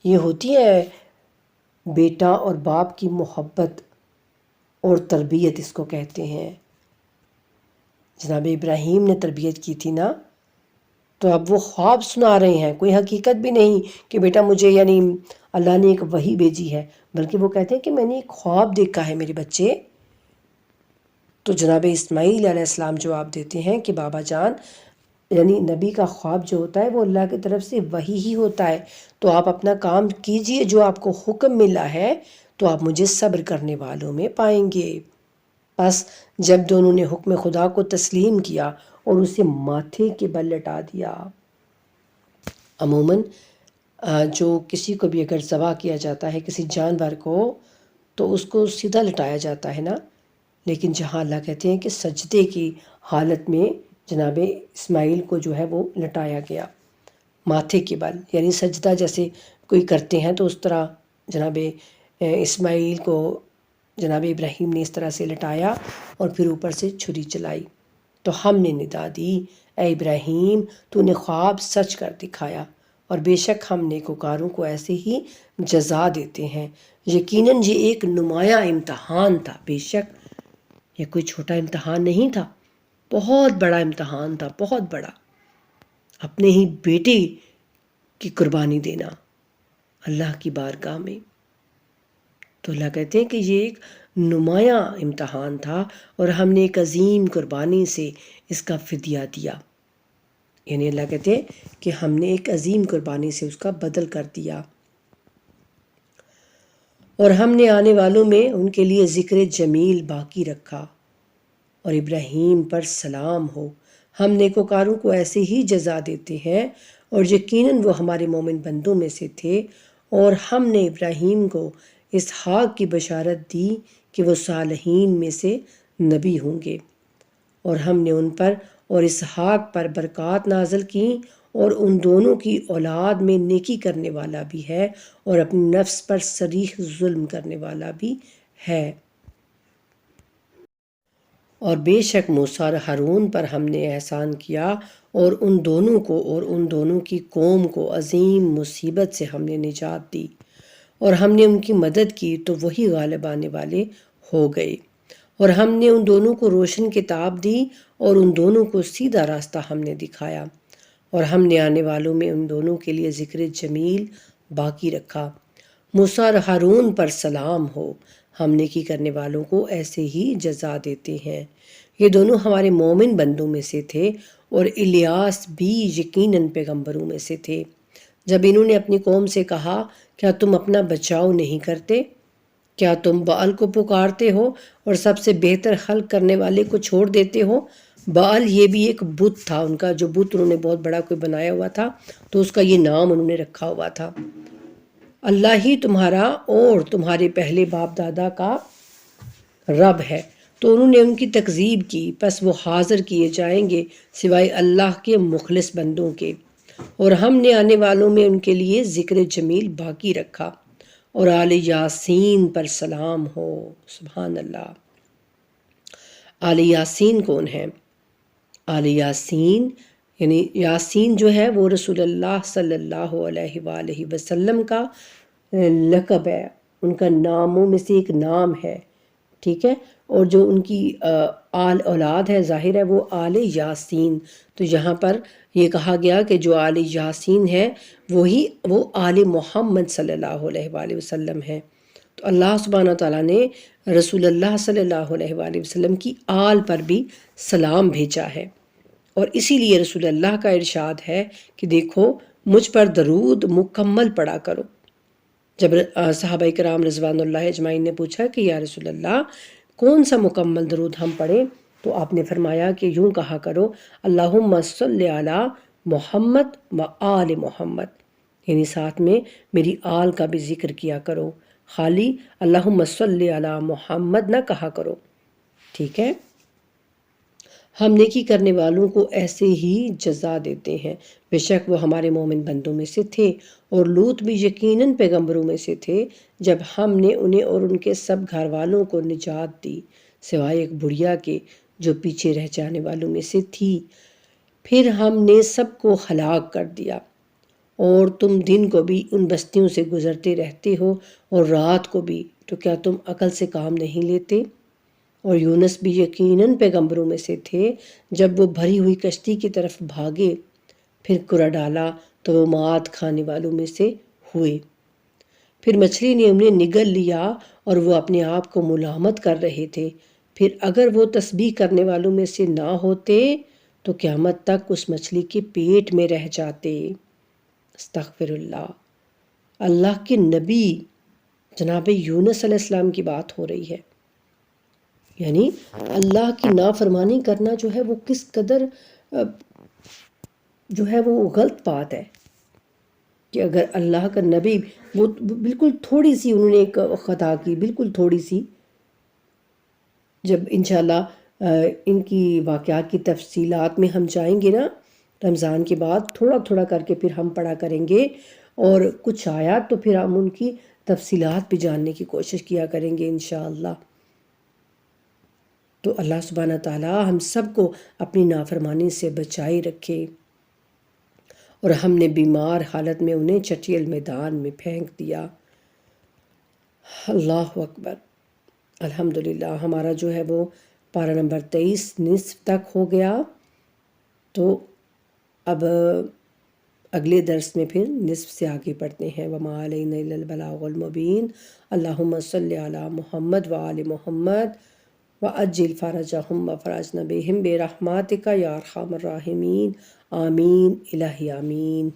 یہ ہوتی ہے بیٹا اور باپ کی محبت اور تربیت، اس کو کہتے ہیں۔ جناب ابراہیم نے تربیت کی تھی نا، تو اب وہ خواب سنا رہے ہیں، کوئی حقیقت بھی نہیں کہ بیٹا مجھے یعنی اللہ نے ایک وحی بھیجی ہے، بلکہ وہ کہتے ہیں کہ میں نے ایک خواب دیکھا ہے میرے بچے۔ تو جناب اسماعیل علیہ السلام جواب دیتے ہیں کہ بابا جان، یعنی نبی کا خواب جو ہوتا ہے وہ اللہ کی طرف سے وحی ہی ہوتا ہے، تو آپ اپنا کام کیجئے، جو آپ کو حکم ملا ہے تو آپ مجھے صبر کرنے والوں میں پائیں گے۔ پس جب دونوں نے حکم خدا کو تسلیم کیا اور اسے ماتھے کے بل لٹا دیا۔ عموماً جو کسی کو بھی اگر ذبح کیا جاتا ہے کسی جانور کو، تو اس کو سیدھا لٹایا جاتا ہے نا، لیکن جہاں اللہ کہتے ہیں کہ سجدے کی حالت میں جناب اسماعیل کو جو ہے وہ لٹایا گیا ماتھے کے بل، یعنی سجدہ جیسے کوئی کرتے ہیں تو اس طرح جناب اسماعیل کو جناب ابراہیم نے اس طرح سے لٹایا اور پھر اوپر سے چھری چلائی۔ تو ہم نے ندا دی، اے ابراہیم تو نے خواب سچ کر دکھایا، اور بے شک ہم نیکوکاروں کو ایسے ہی جزا دیتے ہیں۔ یقیناً یہ ایک نمایاں امتحان تھا، بے شک یہ کوئی چھوٹا امتحان نہیں تھا، بہت بڑا امتحان تھا، بہت بڑا، اپنے ہی بیٹے کی قربانی دینا اللہ کی بارگاہ میں۔ تو اللہ کہتے ہیں کہ یہ ایک نمایاں امتحان تھا، اور ہم نے ایک عظیم قربانی سے اس کا فدیہ دیا، یعنی اللہ کہتے ہیں کہ ہم نے ایک عظیم قربانی سے اس کا بدل کر دیا۔ اور ہم نے آنے والوں میں ان کے لیے ذکر جمیل باقی رکھا، اور ابراہیم پر سلام ہو، ہم نیکوکاروں کو ایسے ہی جزا دیتے ہیں، اور یقیناً وہ ہمارے مومن بندوں میں سے تھے۔ اور ہم نے ابراہیم کو اسحاق کی بشارت دی کہ وہ صالحین میں سے نبی ہوں گے، اور ہم نے ان پر اور اسحاق پر برکات نازل کیں، اور ان دونوں کی اولاد میں نیکی کرنے والا بھی ہے اور اپنے نفس پر صریح ظلم کرنے والا بھی ہے۔ اور بے شک موسیٰ اور ہارون پر ہم نے احسان کیا، اور ان دونوں کو اور ان دونوں کی قوم کو عظیم مصیبت سے ہم نے نجات دی، اور ہم نے ان کی مدد کی تو وہی غالب آنے والے ہو گئے۔ اور ہم نے ان دونوں کو روشن کتاب دی، اور ان دونوں کو سیدھا راستہ ہم نے دکھایا، اور ہم نے آنے والوں میں ان دونوں کے لیے ذکر جمیل باقی رکھا۔ موسیٰ اور ہارون پر سلام ہو، ہم نیکی کرنے والوں کو ایسے ہی جزا دیتے ہیں۔ یہ دونوں ہمارے مومن بندوں میں سے تھے، اور الیاس بھی یقیناً پیغمبروں میں سے تھے۔ جب انہوں نے اپنی قوم سے کہا، کیا تم اپنا بچاؤ نہیں کرتے؟ کیا تم بعل کو پکارتے ہو اور سب سے بہتر خلق کرنے والے کو چھوڑ دیتے ہو؟ بعل یہ بھی ایک بت تھا ان کا، جو بت انہوں نے بہت بڑا کوئی بنایا ہوا تھا، تو اس کا یہ نام انہوں نے رکھا ہوا تھا۔ اللہ ہی تمہارا اور تمہارے پہلے باپ دادا کا رب ہے۔ تو انہوں نے ان کی تکذیب کی، پس وہ حاضر کیے جائیں گے سوائے اللہ کے مخلص بندوں کے۔ اور ہم نے آنے والوں میں ان کے لیے ذکر جمیل باقی رکھا، اور آل یاسین پر سلام ہو۔ سبحان اللہ۔ آل یاسین کون ہے؟ آل یاسین یعنی یاسین جو ہے وہ رسول اللہ صلی اللہ علیہ وآلہ وسلم کا لقب ہے، ان کا ناموں میں سے ایک نام ہے، ٹھیک ہے؟ اور جو ان کی آل اولاد ہے ظاہر ہے وہ آل یاسین۔ تو یہاں پر یہ کہا گیا کہ جو آل یاسین ہے وہ آل محمد صلی اللہ علیہ وآلہ وسلم ہے۔ تو اللہ سبحانہ تعالیٰ نے رسول اللہ صلی اللہ علیہ وآلہ وسلم کی آل پر بھی سلام بھیجا ہے، اور اسی لیے رسول اللہ کا ارشاد ہے کہ دیکھو مجھ پر درود مکمل پڑھا کرو۔ جب صحابہ کرام رضوان اللہ اجمعین نے پوچھا کہ یا رسول اللہ کون سا مکمل درود ہم پڑھیں، تو آپ نے فرمایا کہ یوں کہا کرو، اللہم صلی علی محمد و آل محمد، یعنی ساتھ میں میری آل کا بھی ذکر کیا کرو، خالی اللہم صلی علی محمد نہ کہا کرو، ٹھیک ہے؟ ہم نیکی کرنے والوں کو ایسے ہی جزا دیتے ہیں، بے شک وہ ہمارے مومن بندوں میں سے تھے۔ اور لوط بھی یقیناً پیغمبروں میں سے تھے، جب ہم نے انہیں اور ان کے سب گھر والوں کو نجات دی، سوائے ایک بڑھیا کے جو پیچھے رہ جانے والوں میں سے تھی۔ پھر ہم نے سب کو ہلاک کر دیا، اور تم دن کو بھی ان بستیوں سے گزرتے رہتے ہو اور رات کو بھی، تو کیا تم عقل سے کام نہیں لیتے؟ اور یونس بھی یقیناً پیغمبروں میں سے تھے، جب وہ بھری ہوئی کشتی کی طرف بھاگے، پھر کرا ڈالا تو وہ مات کھانے والوں میں سے ہوئے۔ پھر مچھلی نے انہیں نگل لیا اور وہ اپنے آپ کو ملامت کر رہے تھے۔ پھر اگر وہ تسبیح کرنے والوں میں سے نہ ہوتے تو قیامت تک اس مچھلی کے پیٹ میں رہ جاتے۔ استغفر اللہ۔ اللہ کے نبی جناب یونس علیہ السلام کی بات ہو رہی ہے، یعنی اللہ کی نافرمانی کرنا جو ہے وہ کس قدر جو ہے وہ غلط بات ہے، کہ اگر اللہ کا نبی وہ بالکل تھوڑی سی انہوں نے ایک خطا کی، بالکل تھوڑی سی، جب انشاءاللہ ان کی واقعات کی تفصیلات میں ہم جائیں گے نا رمضان کے بعد، تھوڑا تھوڑا کر کے پھر ہم پڑھا کریں گے، اور کچھ آیات تو پھر ہم ان کی تفصیلات بھی جاننے کی کوشش کیا کریں گے انشاءاللہ۔ تو اللہ سبحانہ تعالیٰ ہم سب کو اپنی نافرمانی سے بچائے رکھے، اور ہم نے بیمار حالت میں انہیں چٹیل میدان میں پھینک دیا۔ اللہ اکبر۔ الحمدللہ ہمارا جو ہے وہ پارہ نمبر 23 نصف تک ہو گیا، تو اب اگلے درس میں پھر نصف سے آگے پڑھتے ہیں۔ وما علینا الا البلاغ المبین۔ اللہم صلی علی محمد وآل محمد وعجل فرجہم وفرجنا بہم برحمتک یا ارحم الراحمین، آمین الہی آمین۔